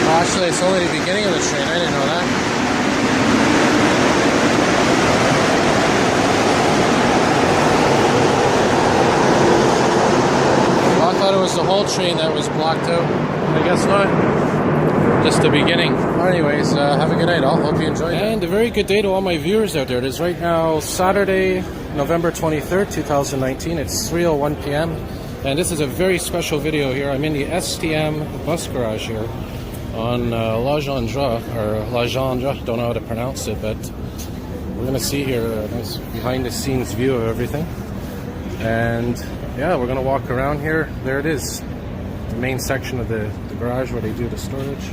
actually, it's only the beginning of the train. I didn't know that. I thought it was the whole train that was blocked out. I guess not. Just the beginning. Anyways, have a good night all. Hope you enjoyed it. And a very good day to all my viewers out there. It is right now Saturday, November 23rd, 2019. It's 3:01 p.m. And this is a very special video here. I'm in the STM bus garage here on La Gendra, or La Gendra, don't know how to pronounce it, but we're going to see here a nice behind the scenes view of everything. And yeah, we're going to walk around here. There it is, the main section of the garage where they do the storage.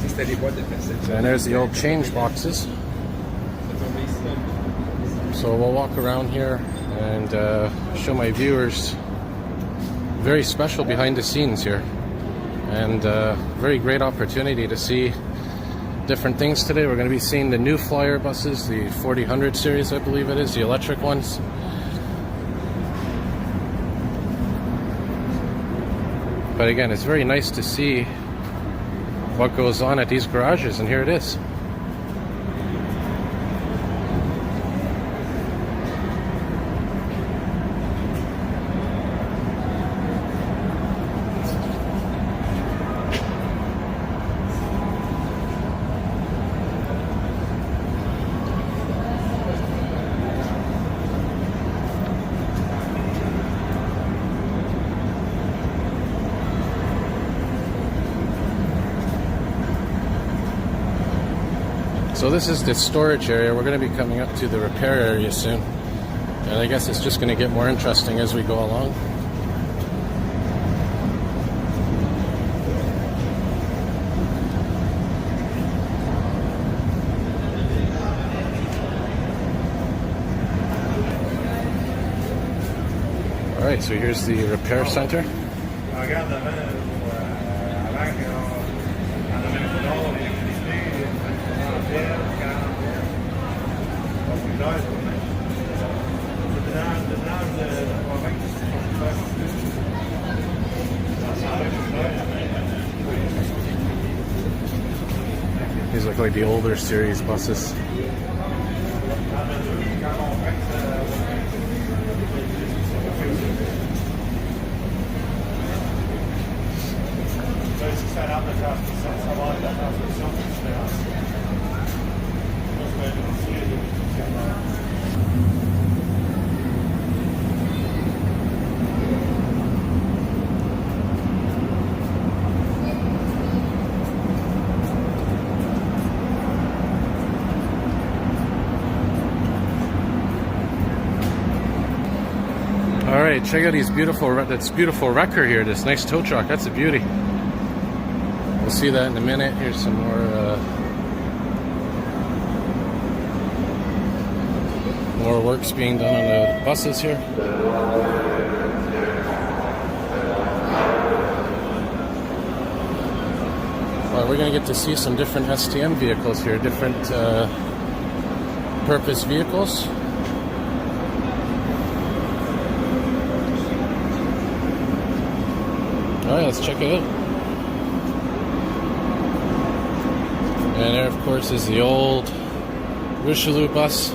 And there's the old change boxes. So we'll walk around here and show my viewers very special behind the scenes here. And very great opportunity to see different things today. We're going to be seeing the new Flyer buses, the 4000 series I believe it is, the electric ones. But again, it's very nice to see what goes on at these garages, and here it is. So this is the storage area. We're going to be coming up to the repair area soon. And I guess it's just going to get more interesting as we go along. Alright, so here's the repair center. These look like the older series buses. Alright, check out this beautiful wrecker here, this nice tow truck. That's a beauty. We'll see that in a minute. Here's some more works being done on the buses here. Well, we're going to get to see some different STM vehicles here, different purpose vehicles. Alright, let's check it out. And there, of course, is the old Richelieu bus.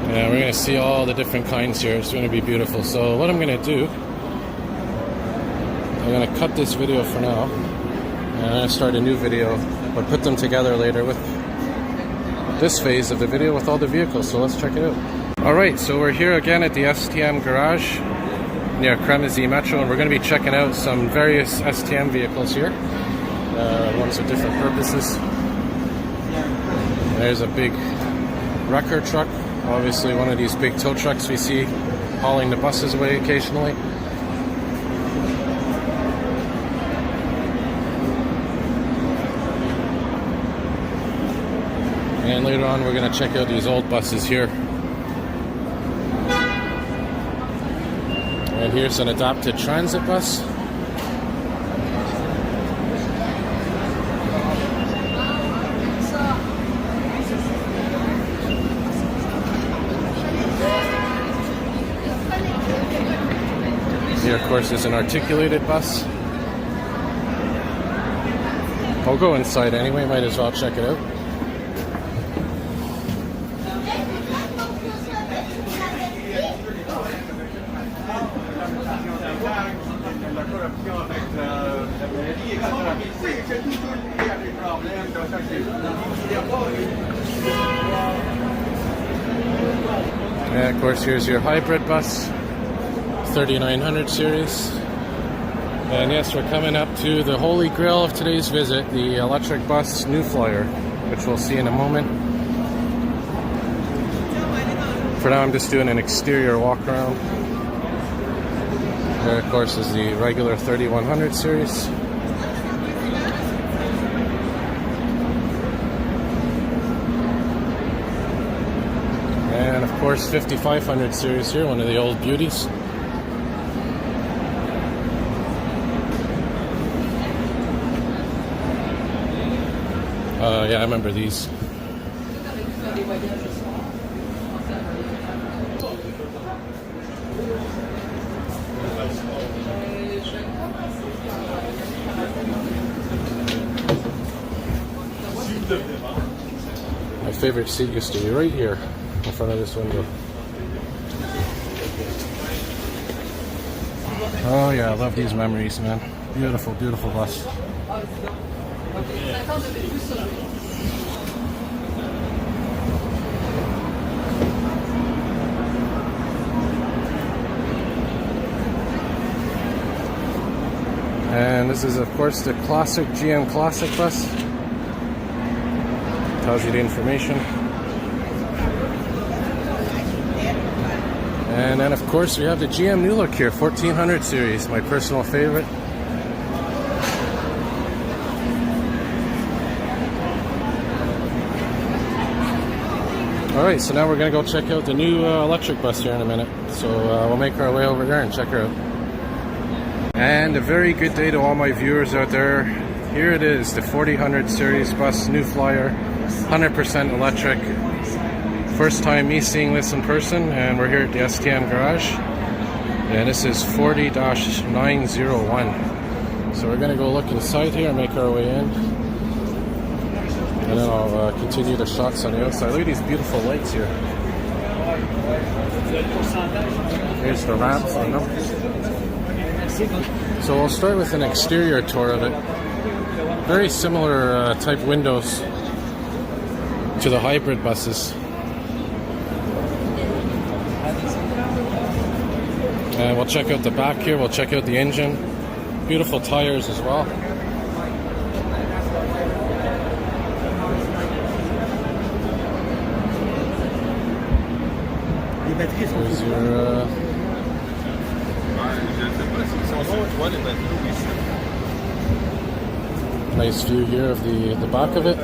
And we're going to see all the different kinds here. It's going to be beautiful. So what I'm going to do, I'm going to cut this video for now. And I'm going to start a new video, but put them together later with this phase of the video with all the vehicles. So let's check it out. Alright, so we're here again at the STM garage near Cremazy Metro, and we're going to be checking out some various STM vehicles here. Ones with different purposes. There's a big wrecker truck, obviously one of these big tow trucks we see hauling the buses away occasionally. And later on we're going to check out these old buses here. And here's an adapted transit bus. Here, of course, is an articulated bus. I'll go inside anyway, might as well check it out. And of course, here's your hybrid bus, 3900 series. And yes, we're coming up to the holy grail of today's visit, the electric bus New Flyer, which we'll see in a moment. For now, I'm just doing an exterior walk around. There, of course, is the regular 3100 series. And of course, 5500 series here, one of the old beauties. Yeah, I remember these. My favorite seat used to be right here in front of this window. Oh yeah, I love these memories, man. Beautiful, beautiful bus. And this is, of course, the classic GM Classic bus. tells you the information. And then of course we have the GM New Look here, 1400 series, my personal favorite. Alright, so now we're going to go check out the new electric bus here in a minute. So we'll make our way over there and check her out. And a very good day to all my viewers out there. Here it is, the 4000 series bus, new flyer, 100% electric. First time me seeing this in person, and we're here at the STM garage. And this is 40-901. So we're going to go look inside here and make our way in. And then I'll continue the shots on the outside. Look at these beautiful lights here. Here's the ramps on them. So we'll start with an exterior tour of it. Very similar type windows to the hybrid buses. And we'll check out the back here, we'll check out the engine. Beautiful tires as well. Here's your nice view here of the back of it.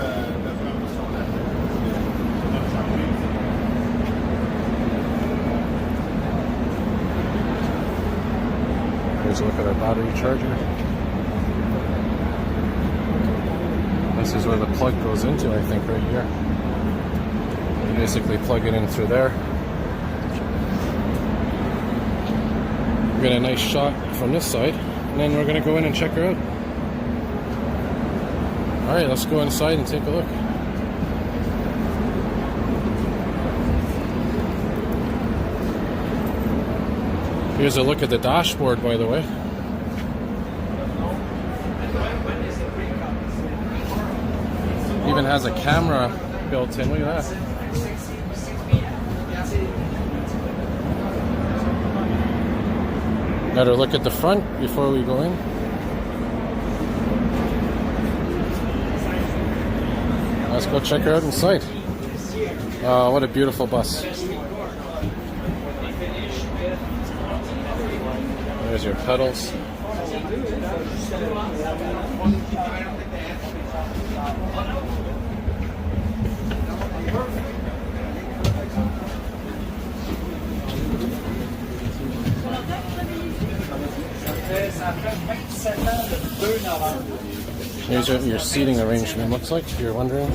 Here's a look at our battery charger. This is where the plug goes into, I think, right here. You basically plug it in through there. Get a nice shot from this side, and then we're going to go in and check her out. Alright, let's go inside and take a look. Here's a look at the dashboard, by the way. Even has a camera built in, look at that. Better look at the front before we go in. Let's go check her out inside. Oh, what a beautiful bus. There's your pedals. Here's what your seating arrangement looks like, if you're wondering.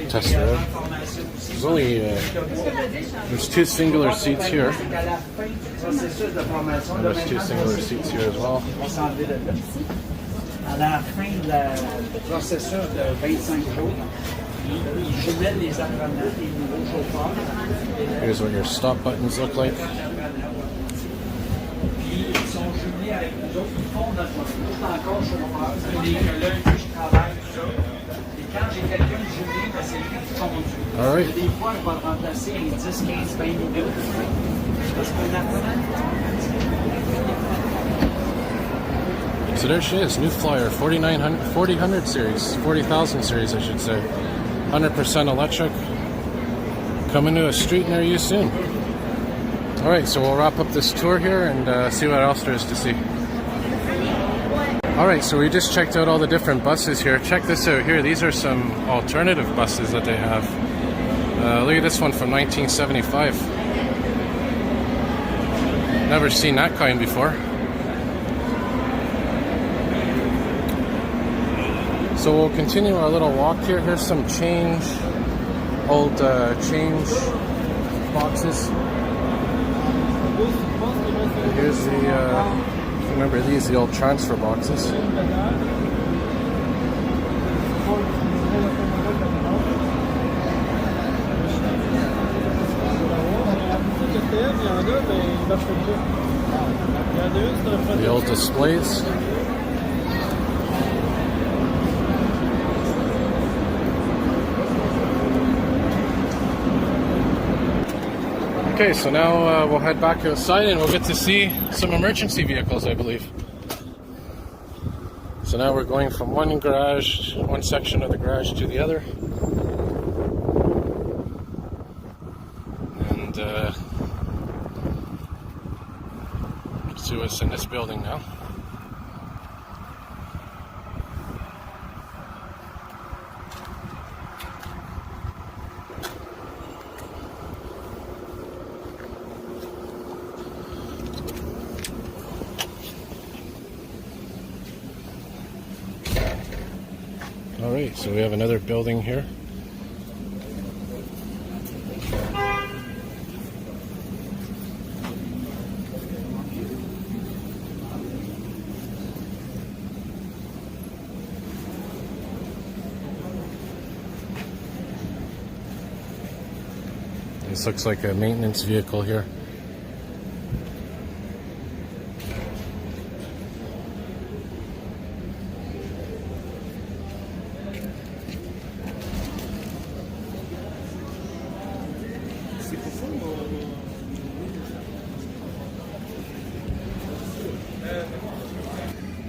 Test it out. There's only there's two singular seats here. And there's two singular seats here as well. Here's what your stop buttons look like. All right. So there she is, new flyer, 4000 series, 40,000 series, I should say. 100% electric. Coming to a street near you soon. All right, so we'll wrap up this tour here and see what else there is to see. All right, so we just checked out all the different buses here. Check this out here. These are some alternative buses that they have. Look at this one from 1975. Never seen that kind before. So we'll continue our little walk here. Here's some change, old change boxes. And here's the, remember these, the old transfer boxes. The old displays. Okay, so now we'll head back outside and we'll get to see some emergency vehicles, I believe. So now we're going from one section of the garage to the other. And see what's in this building now. Alright, so we have another building here. This looks like a maintenance vehicle here.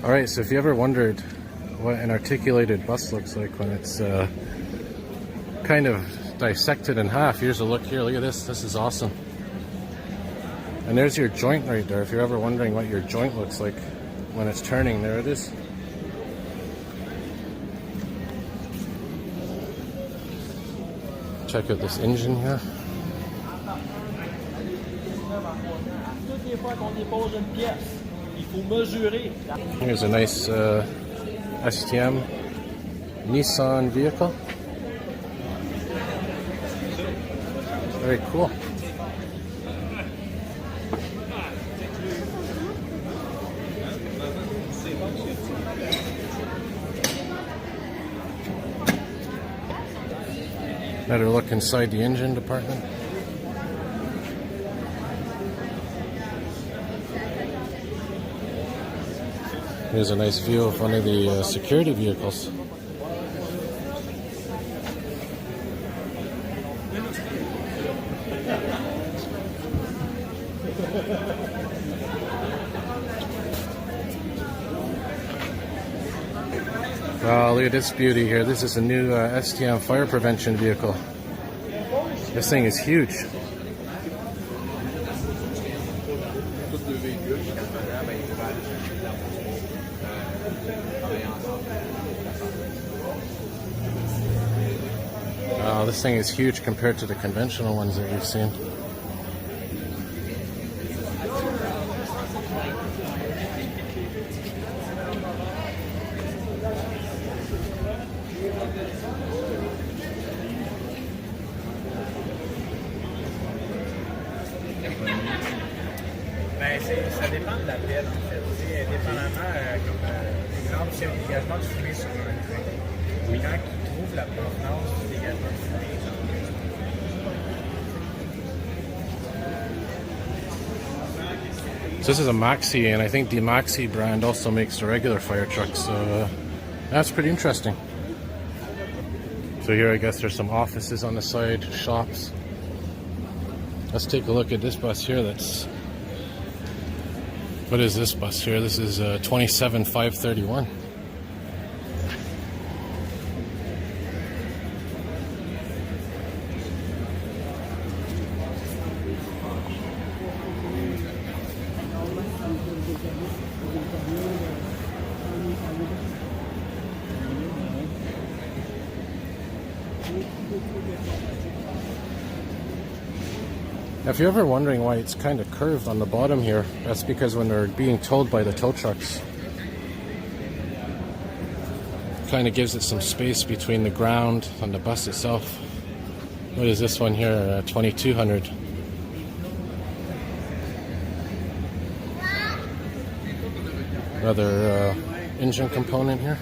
Alright, so if you ever wondered what an articulated bus looks like when it's kind of dissected in half, here's a look here. Look at this. This is awesome. And there's your joint right there. If you're ever wondering what your joint looks like when it's turning, there it is. Check out this engine here. Here's a nice STM Nissan vehicle. Very cool. Better look inside the engine department. Here's a nice view of one of the security vehicles. Oh, look at this beauty here. This is a new STM fire prevention vehicle. This thing is huge. Oh, this thing is huge compared to the conventional ones that we've seen. Ça dépend de l'appel, en fait. Dépendamment, comme exemple, c'est un dégagement de fumée sur un train. Oui. Quand ils trouvent la provenance du dégagement de fumée, So this is a Maxi, and I think the Maxi brand also makes the regular fire trucks, so that's pretty interesting. So here I guess there's some offices on the side, shops. Let's take a look at this bus here. What is this bus here? This is 27531. If you're ever wondering why it's kind of curved on the bottom here, that's because when they're being towed by the tow trucks, it kind of gives it some space between the ground and the bus itself. What is this one here? 2200. Another engine component here.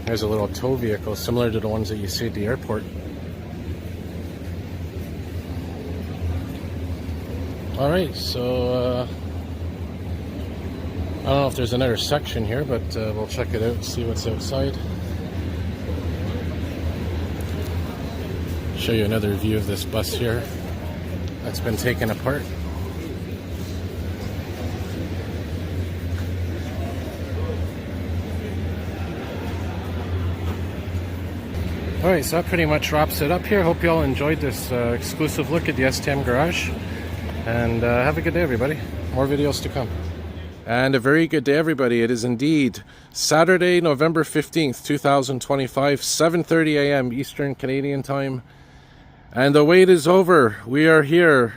There's a little tow vehicle similar to the ones that you see at the airport. Alright, so I don't know if there's another section here, but we'll check it out and see what's outside. Show you another view of this bus here that's been taken apart. Alright, so that pretty much wraps it up here. Hope you all enjoyed this exclusive look at the STM garage. And have a good day, everybody. More videos to come. And a very good day, everybody. It is indeed Saturday, November 15th, 2025, 7:30 a.m. Eastern Canadian Time. And the wait is over. We are here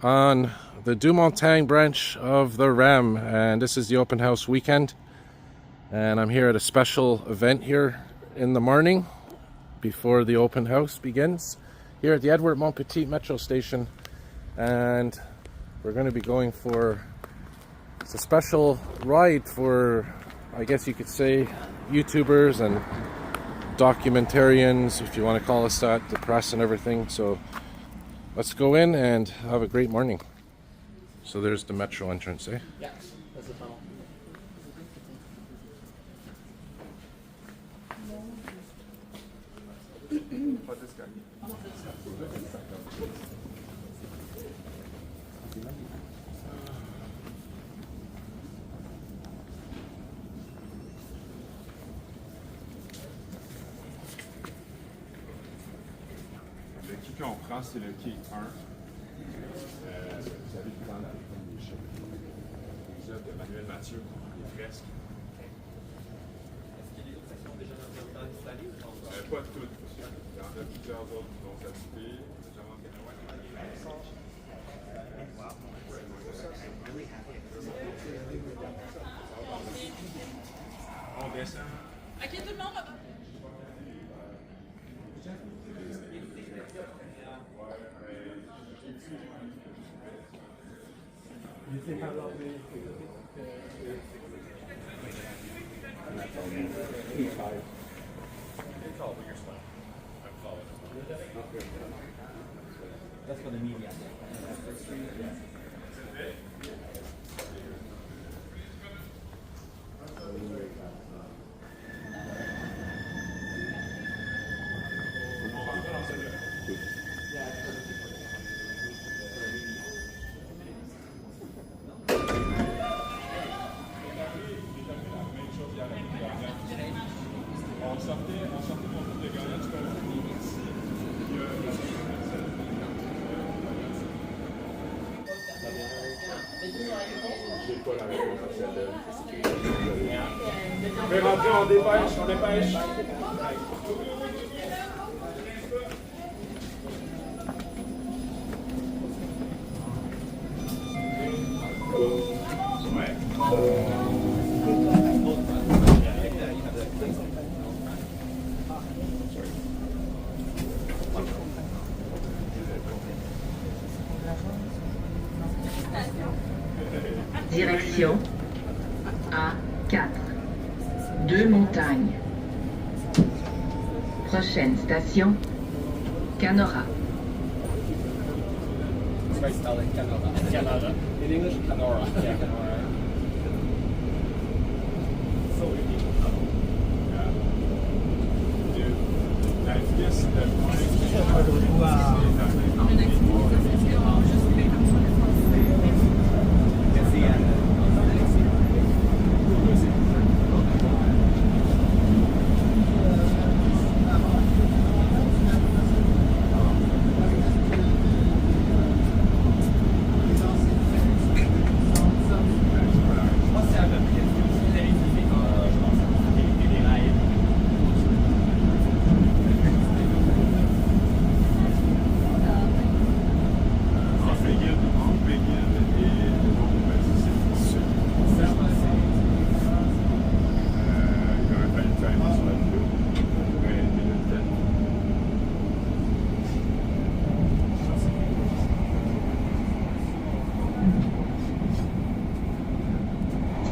on the Dumontagne branch of the RAM. And this is the open house weekend. And I'm here at a special event here in the morning before the open house begins. Here at the Edward Montpetit Metro Station. And we're going to be going for... It's a special ride for, I guess you could say, YouTubers and documentarians, if you want to call us that, the press and everything. So let's go in and have a great morning. So there's the metro entrance, eh? Yeah, that's the tunnel. Le quai qu'on prend, c'est le quai 1. Vous allez prendre les œuvres de Manuel Mathieu, les fresques. Est-ce qu'il y a des autres sections déjà installées ou pas toutes. Il y en a plusieurs autres qui vont s'ajouter. On descend. Ok, tout le monde. That's for the media. On sortait mon groupe de gagnants du concours. J'ai pas la réponse à celle-là. Je vais rentrer, on dépêche. Direction A4. 2 montagnes. Prochaine station, Canora. It's spelled like Canada. Canada. In English, Canora. Yeah, Canora. So unique. La vitesse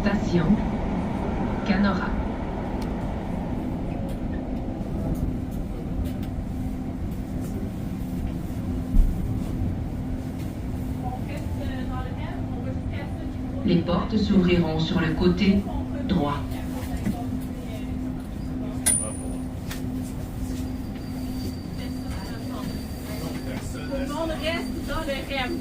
Station, Canora. Les portes s'ouvriront sur le côté droit. Tout le monde reste dans le REM.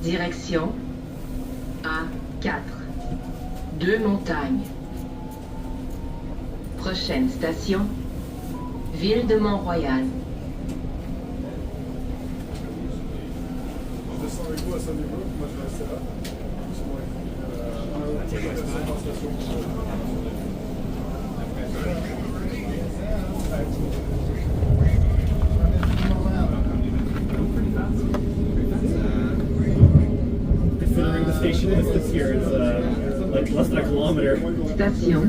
Direction A4. 2 montagnes. Prochaine station, Ville de Mont-Royal. Je descends avec vous à Saint-Dégo, moi je vais rester là. Considering the station distance here is like less than a kilometer. Station,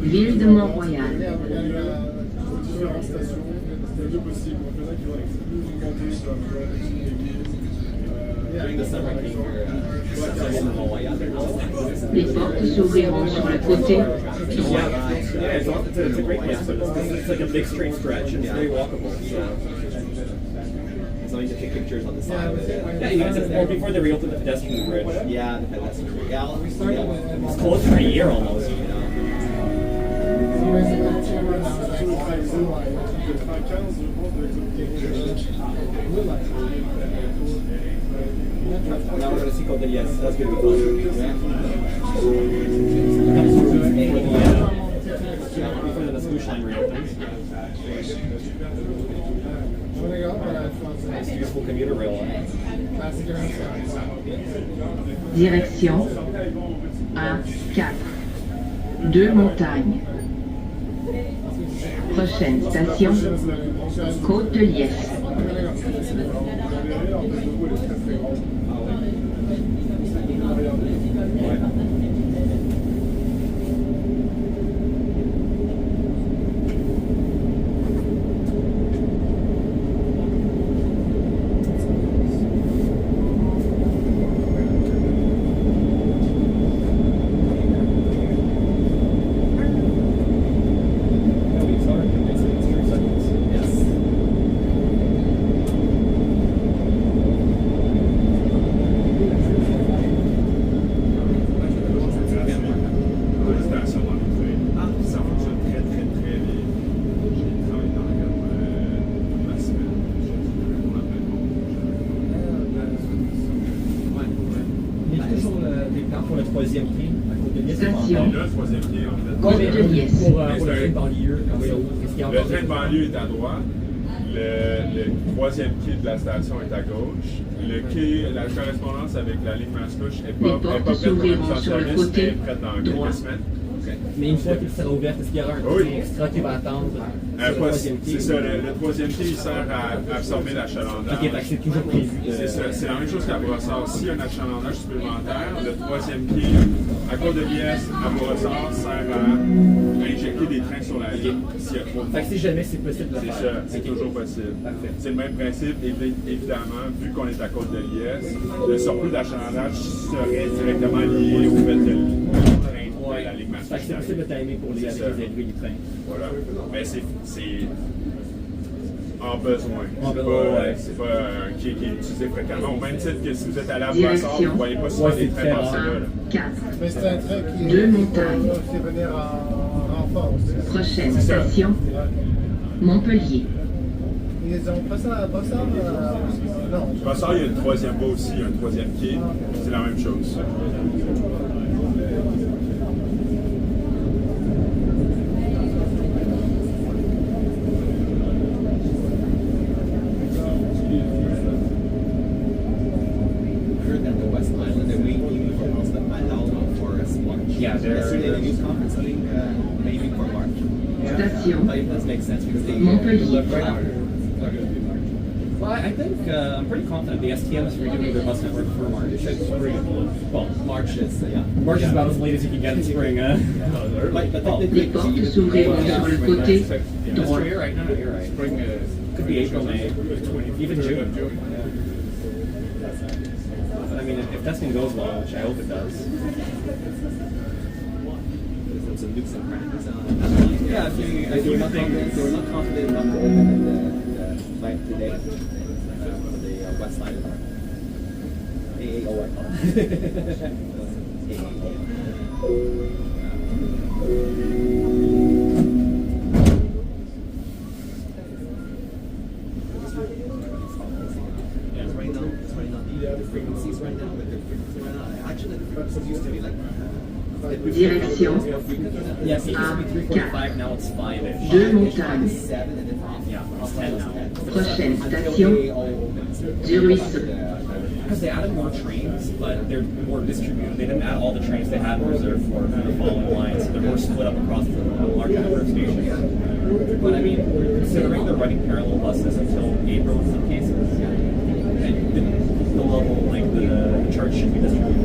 Ville de Mont-Royal. Différentes stations, il y a deux possibles. Il y en a qui vont monter sur During the summer here, Les portes s'ouvriront sur le côté droit. yeah, it's a great place, but it's like a big straight stretch and it's very walkable. So. As long as you take pictures on the side of it. Yeah, you guys have, before they reopened the pedestrian bridge. Yeah, the pedestrian. Yeah, It's closed for a year almost. you know. Now we're going to see Code Yes. That's going to be fun. Before the Scoosh line reopens. Nice, beautiful commuter rail line. Direction A4. 2 montagnes. Prochaine station, Côte de Liesse. Pour le troisième quai, à côté de Nice. Station, Là, le troisième pied, en fait. Côte de Liesse. Pour le train de banlieue, est-ce qu'il y a Le encore train de banlieue est à droite. Le troisième quai de la station est à gauche. Le quai, la correspondance avec la ligne Mascouche n'est Les pas portes prête pour s'ouvriront une sur le stationneuse, côté elle est prête dans droit. quelques semaines. Mais une fois qu'il sera ouvert, est-ce qu'il y aura un Oui. quai extra qui va attendre sur le troisième quai? C'est ça, le troisième quai, il sert à absorber l'achalandage. Ok, fait que c'est toujours prévu. C'est ça, c'est la même chose qu'à Brossard. S'il y a un achalandage supplémentaire, le troisième quai, à Côte de Liesse, à Brossard, sert à injecter des trains sur la ligne s'il y a trop de Fait que si jamais c'est possible de le C'est faire. ça, c'est Ok. toujours possible. Parfait. C'est le même principe, évidemment, vu qu'on est à Côte de Liesse, le surplus d'achalandage serait directement lié au fait que le train de la ligne Fait que c'est possible de timer pour les C'est ça. élevés du train. Voilà. Mais c'est en besoin. En C'est besoin, pas, ouais. c'est pas un quai qui est utilisé fréquemment. Au même titre que si vous êtes allé à Brossard, vous ne voyez pas souvent Ouais, des c'est trains très passer rare. là. 4. Mais c'est un train qui 2 montagnes. fait venir en renfort aussi. Prochaine C'est ça. station, Montpellier. Ils ont pas ça à Brossard? Non. Brossard, il y a une troisième voie aussi, un troisième quai. C'est la même chose. Heard that the West Island, they're waiting for most of Malawi for a splotch. Yeah, they're- Yesterday, the news conference, I think, maybe for March. Station, But it does make sense because they Montpellier. look right after. Well, I think I'm pretty confident the STM is redoing their bus network for March. Well, March is, yeah. March is about as late as you can get in spring. But les technically, portes s'ouvriront sur le côté droit. You're right. No, you're right. Could be April, May, even June. But I mean, if testing goes well, which I hope it does. there's some nooks and crannies on. Yeah, if they were not confident, enough to open the plant today for the West Island. AAO, I call it. Yeah, it's right now. on the other frequencies right now, but the frequency right now, actually the frequencies used to be like. Direction Yeah, so it used to be 345, now it's 5-ish. Deux montagnes. Yeah, it's 10 now. Prochaine station, du Ruisseau. Because they added more trains, but they're more distributed. They didn't add all the trains they had reserved for the following lines, so they're more split up across a larger number of stations. But I mean, considering they're running parallel buses until April in some cases, and the level, like the charge should be distributed.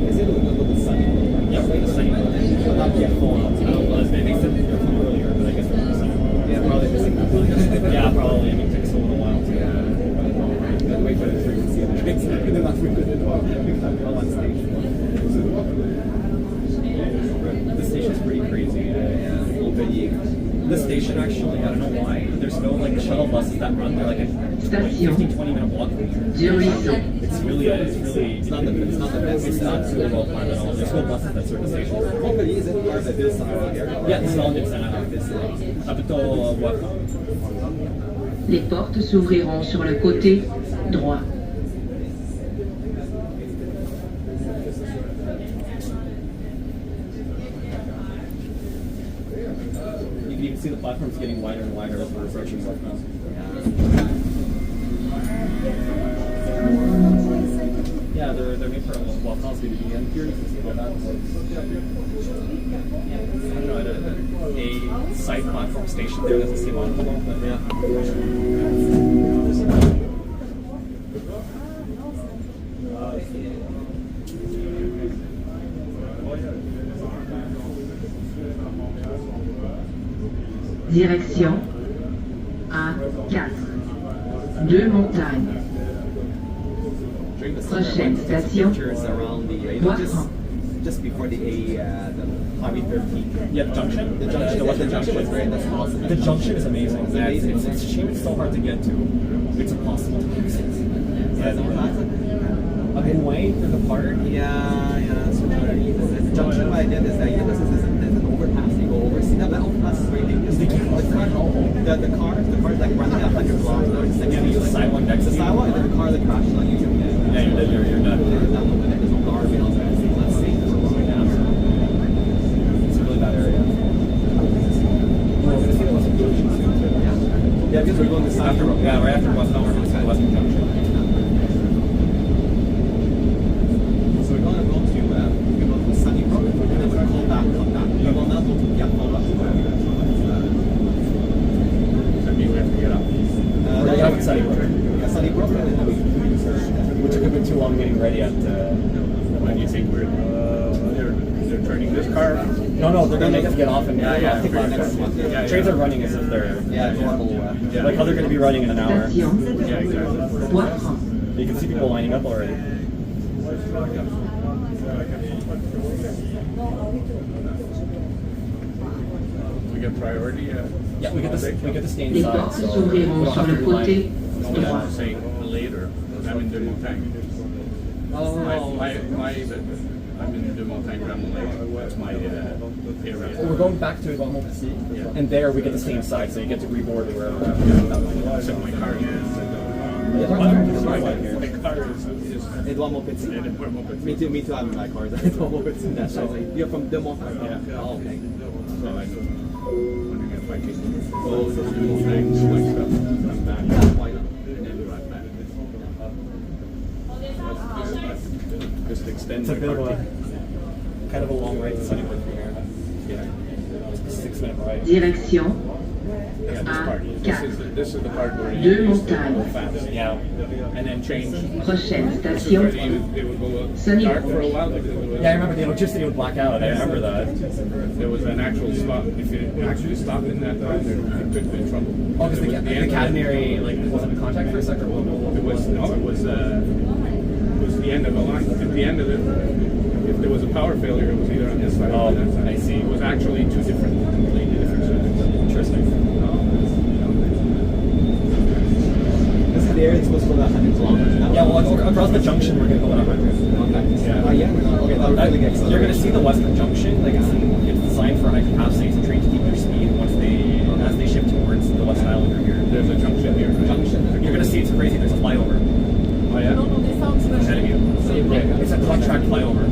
Is it a little bit sunny? Yeah, wait a second. Not yet full on. They make them earlier, but I guess they're second. Yeah, probably missing that. Yeah, probably. I mean, it takes a little while to. Then wait for the frequency of the trains. They're not frequented on one station. The station's pretty crazy. This station actually, I don't know why, there's no like shuttle buses that run. They're like a 15-20 minute walk from here. Du Ruisseau. It's not the best. It's not super well planned at all. There's no buses that serve the station. Hopefully, is it part of this area? Yeah, this is all it's up until what? Les portes s'ouvriront sur le côté droit. You can even see the platforms getting wider and wider as we're approaching southbound. Yeah, they're made for well, possibly to be in here. You can see how that works. I don't know, a side platform station there doesn't seem optimal, but yeah. Direction A4. Deux montagnes. During the Prochaine station, pictures around the just before the Highway 13. Yeah, the junction. The junction was great. That's awesome. The junction is amazing. It's amazing. It's a shame it's so hard to get to. It's impossible to use it. I've been waiting for the part. Yeah. So the junction what I did is that there's an overpass. You go over. See that overpass is really dangerous. The cars like running at 100 kilometers. Yeah, there's a sidewalk next to the you. sidewalk and then the car that crashes on you. Yeah, you're done. There's no guardrails. Let's see. It's a really bad area. Yeah, because we're going to After, yeah, right after West Elmer, it's Western Junction. So we're going to go to Sunny Brook and then we'll come back. We will not go to Yapala. That means we have to get up. Yeah, Sunny Brook. Yeah, Sunny Brook and then we Which took a bit too long getting ready at. When you think they're turning this car. No, they're gonna make us get off and take the next one. Trains are running as if they're normal. like how they're gonna be running in an hour. Station Yeah, exactly. Poitras. You can see people lining up already. We get priority. Yeah, we get the stay Les inside. portes So s'ouvriront we don't sur have le to rely. côté No, droit. I'm saying later. I'm in De Montagne. I'm in De Montagne, Ramon. That's my area. We're going back to Montpetit, and there we get the stay inside, so you get to reboard wherever. So my car here. My car is Edouard Montpetit. Me too, I'm in my car. Edouard Montpetit. That's right. You're from De Montagne? Yeah. Oh, okay. So I know. Wondering if I can go to De Montagne, select stuff, come back. Why not? And then drive back. Just extend It's a my bit of car. a kind of a long ride to Sunnybrook from here. Yeah. It's a 6-minute ride. Direction Yeah, this part. A4. This is the part where you Deux used to go montagnes. fast. Yeah. And then change. Prochaine This is station where it would go Sunny dark Brook. for a while. Because it was, Yeah, I remember the electricity would black out. I remember that. There was an actual stop. If you actually stopped in that time, you could be in trouble. Oh, because It was the end of catenary, like, wasn't in contact for a second? It was the end of a line. At the end of it, if there was a power failure, it was either on this side or on that side. I see. It was actually two different, completely different sides. Interesting. This is the area that's supposed to go about 100 kilometers now. Yeah, well, across the junction, we're going to go at 100. Okay. Yeah. Yeah, we're not. Okay, that would really get You're going to see the Western Junction, like it's designed for high capacity, so trains keep their speed as they shift towards the West Island or here. There's a junction here. Junction. You're gonna see it's crazy. There's a flyover Oh yeah? ahead of you. It's a contract flyover.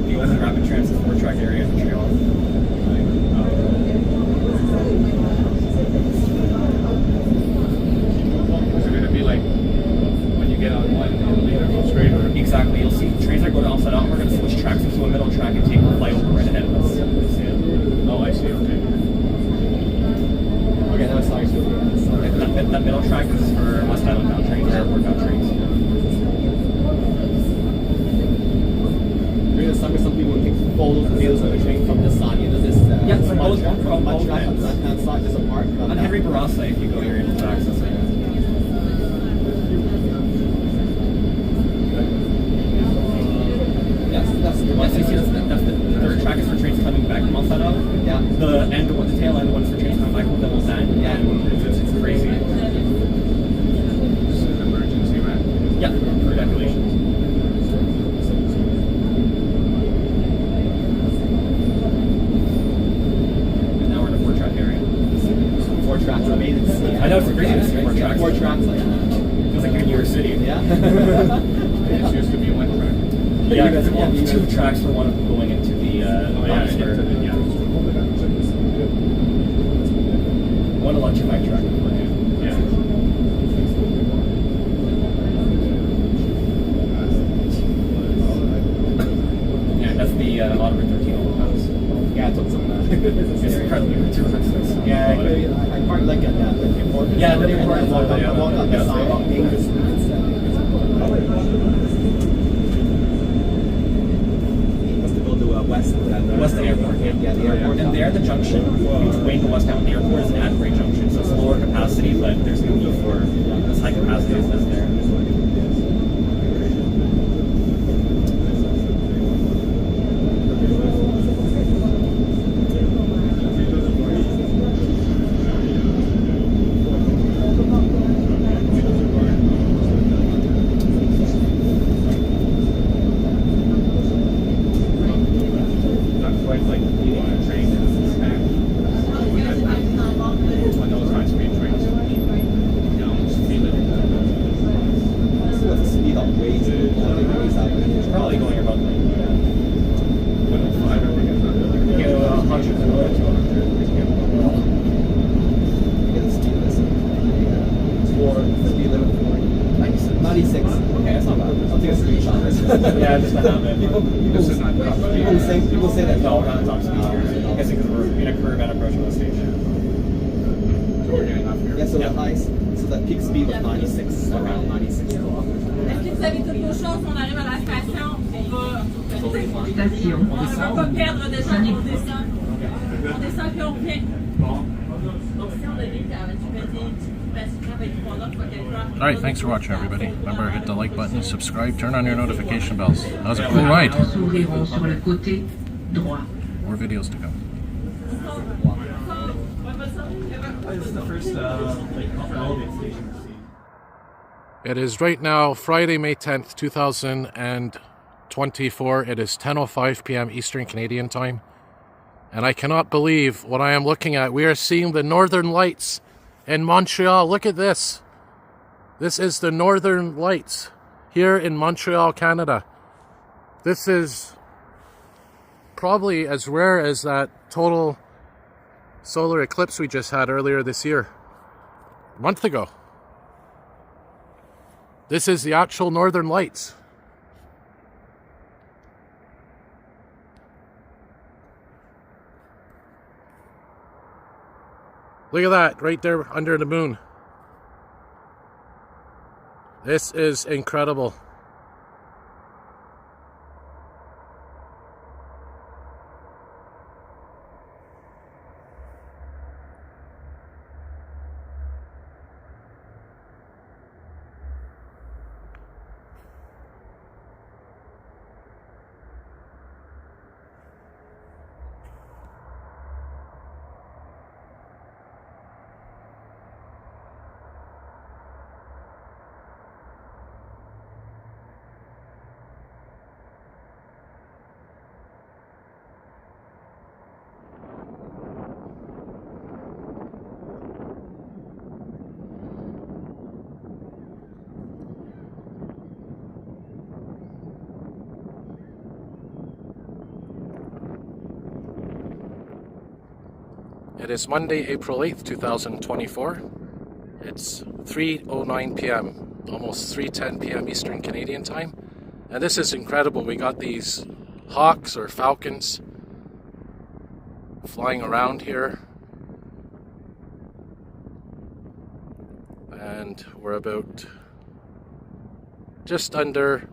The only rapid transit 4-track area in Montreal. Is it going to be like when you get on one, it'll either go straight or... Exactly. You'll see trains that go down side out. We're gonna switch tracks into a middle track and take the flyover right ahead of us. Oh, I see. Okay. Okay, that was sorry. That middle track is for West Island bound trains, airport bound trains. During the summer, some people would take photos and videos of the train from the side. You know, this Yeah, from both track on ends. the left-hand side, there's a park. On Henry Barassa, if you go, you're able to access it. That's the Once you see that's the third track is for trains coming back from outside of. Yeah. The tail end one is for trains coming back from Devil's End. Yeah. And it's crazy. This is an emergency, man. Yeah, for regulations. And now we're in a 4-track area. 4 tracks. Amazing. I know it's crazy to see 4 tracks. 4 tracks. Feels like you're in New York City. Yeah. It used to be one track. Yeah, because well, 2 tracks for one of them going into the Yeah. one electrified track. Yeah. Yeah, that's the Ottawa 13 house. Yeah, I took some. It's incredibly too expensive. Yeah, I quite like that. The important. Yeah, the important one, yeah. I walked up the Yeah. side about dangerous. Must go to West. West Airport, Yeah, the airport. And there, the junction between the West Island Airport is an at-grade junction, so it's lower capacity, but there's no need for as high capacity as is there. Not quite like eating a train in a snack. On those high-speed trains. You almost feel it. What's the speed of waves? It's probably going about like 105, I think it's not. you know, 100 to 200. Get the speed of this. Speed limit 96. Okay, that's not bad. I'll take a screenshot of this. Yeah, just to have it. This is not top speed. People say that. No, we're not at top speed here. I'm guessing because we're in a curve and approaching the station. So we're getting up here. Yeah, so the highest, so the peak speed was 96, around 96 kilometers. Est-ce que vous avez toutes vos choses? On arrive à la station. On va. Station. On ne va pas perdre de gens. On descend. On descend puis on revient. Donc si on devait All right, thanks for watching, everybody. Remember, hit the like button, subscribe, turn on your notification bells. That was a cool ride. S'ouvriront sur le côté droit. More videos to come. This is the first elevated station we've seen. It is right now Friday, May 10th, 2024. It is 10:05 p.m. Eastern Canadian time. And I cannot believe what I am looking at. We are seeing the Northern Lights in Montreal. Look at this. This is the Northern Lights here in Montreal, Canada. This is probably as rare as that total solar eclipse we just had earlier this year, a month ago. This is the actual Northern Lights. Look at that, right there under the moon. This is incredible. It is Monday, April 8th, 2024. It's 3:09 p.m., almost 3:10 p.m. Eastern Canadian time. And this is incredible. We got these hawks or falcons flying around here. And we're about just under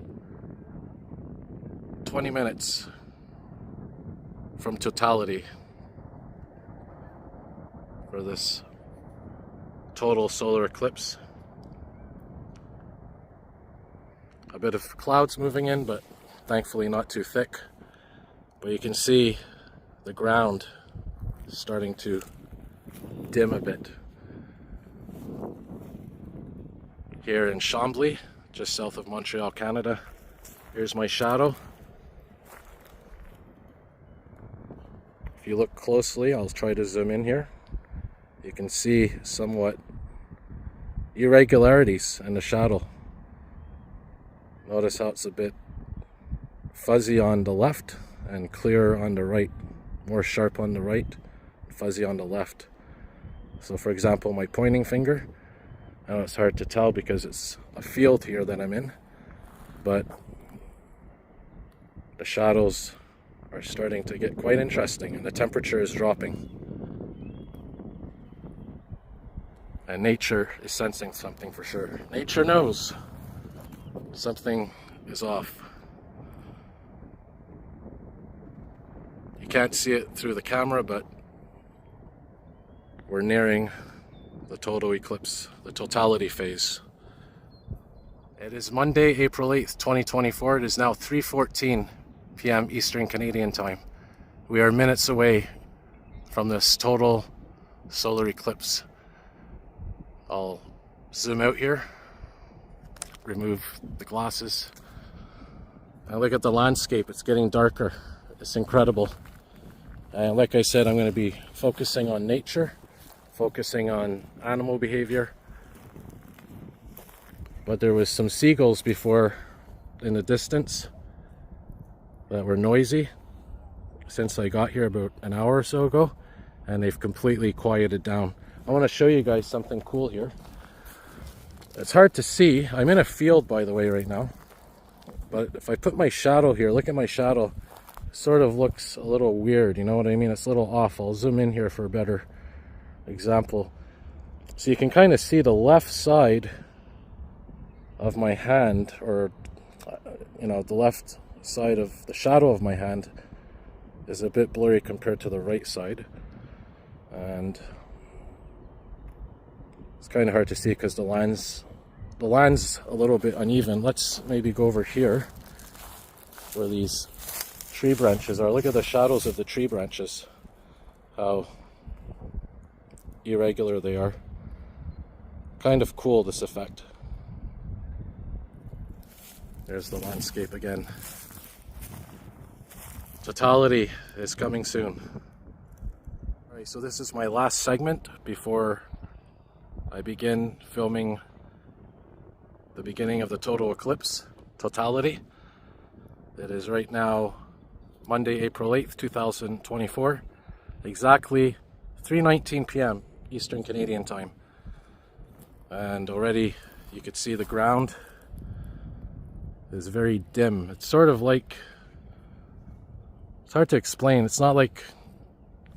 20 minutes from totality for this total solar eclipse. A bit of clouds moving in, but thankfully not too thick. But you can see the ground starting to dim a bit. Here in Chambly, just south of Montreal, Canada. Here's my shadow. If you look closely, I'll try to zoom in here. You can see somewhat irregularities in the shadow. Notice how it's a bit fuzzy on the left and clearer on the right, more sharp on the right, fuzzy on the left. So for example, my pointing finger, I know it's hard to tell because it's a field here that I'm in, but the shadows are starting to get quite interesting and the temperature is dropping. And nature is sensing something for sure. Nature knows something is off. You can't see it through the camera, but we're nearing the total eclipse, the totality phase. It is Monday, April 8th, 2024. It is now 3:14 p.m. Eastern Canadian time. We are minutes away from this total solar eclipse. I'll zoom out here, remove the glasses, and look at the landscape. It's getting darker. It's incredible. And like I said, I'm going to be focusing on nature, focusing on animal behavior. But there was some seagulls before in the distance that were noisy since I got here about an hour or so ago, and they've completely quieted down. I want to show you guys something cool here. It's hard to see. I'm in a field, by the way, right now. But if I put my shadow here, look at my shadow. It sort of looks a little weird, you know what I mean? It's a little off. I'll zoom in here for a better example. So you can kind of see the left side of my hand, or you know, the left side of the shadow of my hand is a bit blurry compared to the right side. And it's kind of hard to see because the line's a little bit uneven. Let's maybe go over here where these tree branches are. Look at the shadows of the tree branches, how irregular they are. Kind of cool, this effect. There's the landscape again. Totality is coming soon. Alright, so this is my last segment before I begin filming the beginning of the total eclipse, totality. It is right now Monday, April 8th, 2024, exactly 3:19 p.m. Eastern Canadian time. And already you could see the ground is very dim. It's sort of like, it's hard to explain. It's not like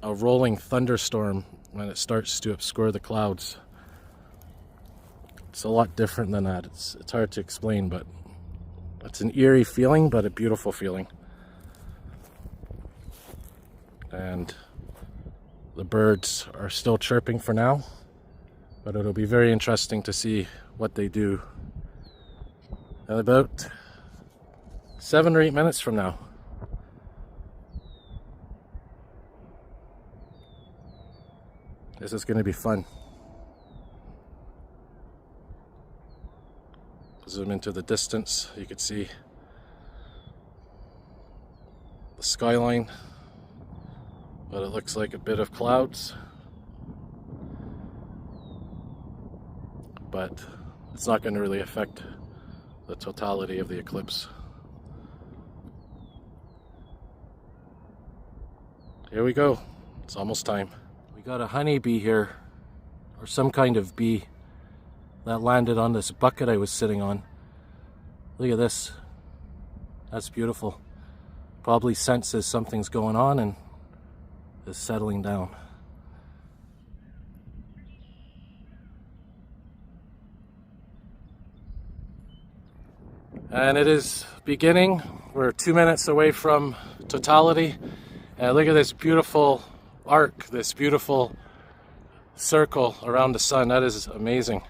a rolling thunderstorm when it starts to obscure the clouds. It's a lot different than that. It's hard to explain, but it's an eerie feeling, but a beautiful feeling. And the birds are still chirping for now, but it'll be very interesting to see what they do in about 7 or 8 minutes from now. This is going to be fun. Zoom into the distance, you can see the skyline, but it looks like a bit of clouds. But it's not going to really affect the totality of the eclipse. Here we go. It's almost time. We got a honeybee here, or some kind of bee, that landed on this bucket I was sitting on. Look at this. That's beautiful. Probably senses something's going on and is settling down. And it is beginning. We're 2 minutes away from totality. And look at this beautiful arc, this beautiful circle around the sun. That is amazing.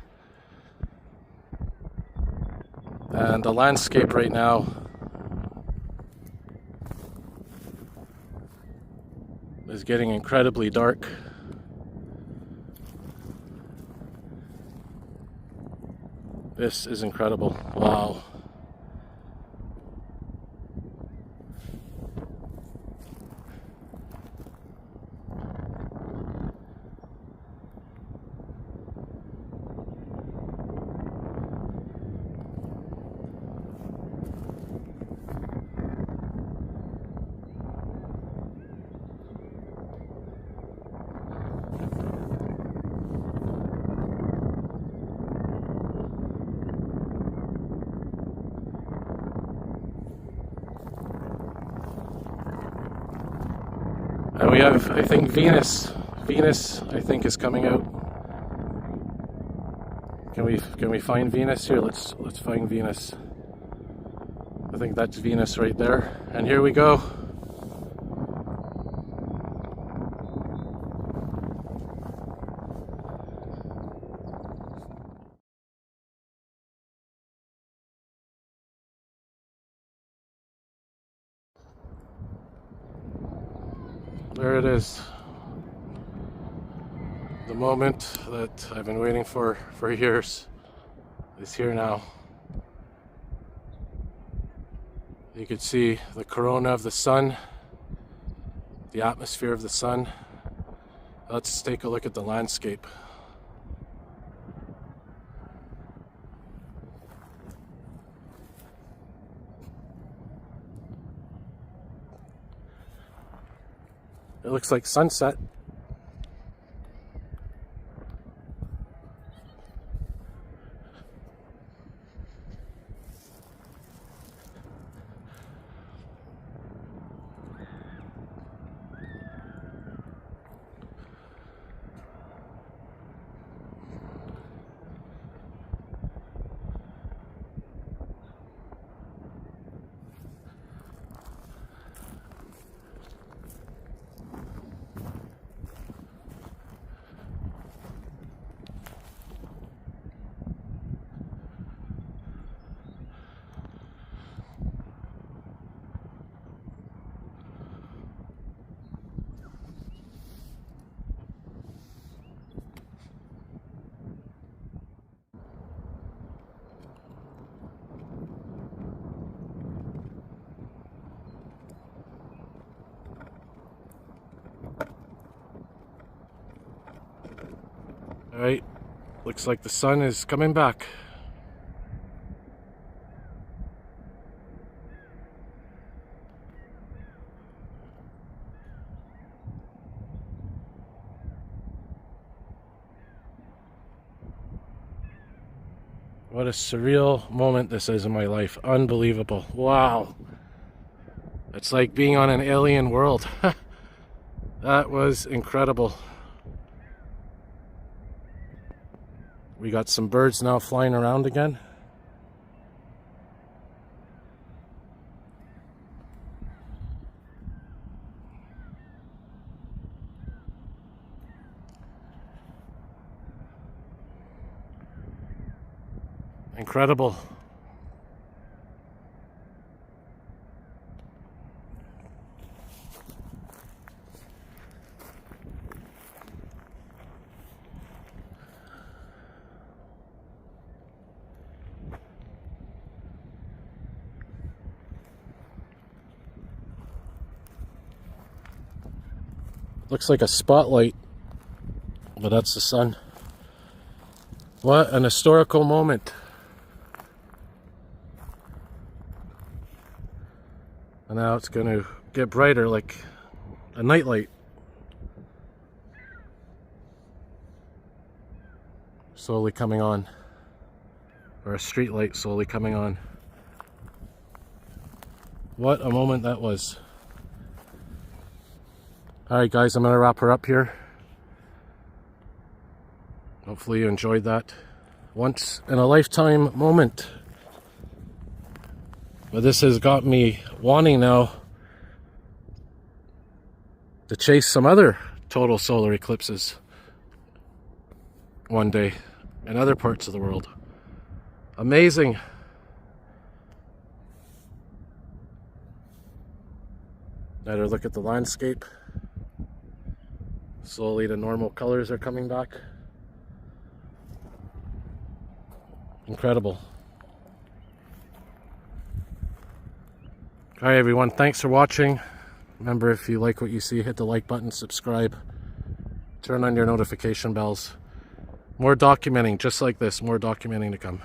And the landscape right now is getting incredibly dark. This is incredible. Wow. And we have, I think, Venus. Venus, I think, is coming out. Can we find Venus here? Let's find Venus. I think that's Venus right there. And here we go. There it is. The moment that I've been waiting for years is here now. You could see the corona of the sun, the atmosphere of the sun. Let's take a look at the landscape. It looks like sunset. Alright, looks like the sun is coming back. What a surreal moment this is in my life. Unbelievable. Wow. It's like being on an alien world. That was incredible. We got some birds now flying around again. Incredible. Looks like a spotlight, but that's the sun. What an historical moment. And now it's going to get brighter like a nightlight. slowly coming on, or a street light slowly coming on. What a moment that was. Alright guys, I'm going to wrap her up here. Hopefully you enjoyed that. Once in a lifetime moment. But this has got me wanting now to chase some other total solar eclipses one day in other parts of the world. Amazing. Better look at the landscape. Slowly the normal colors are coming back. Incredible. Alright everyone, thanks for watching. Remember, if you like what you see, hit the like button, subscribe, turn on your notification bells. More documenting just like this, more documenting to come.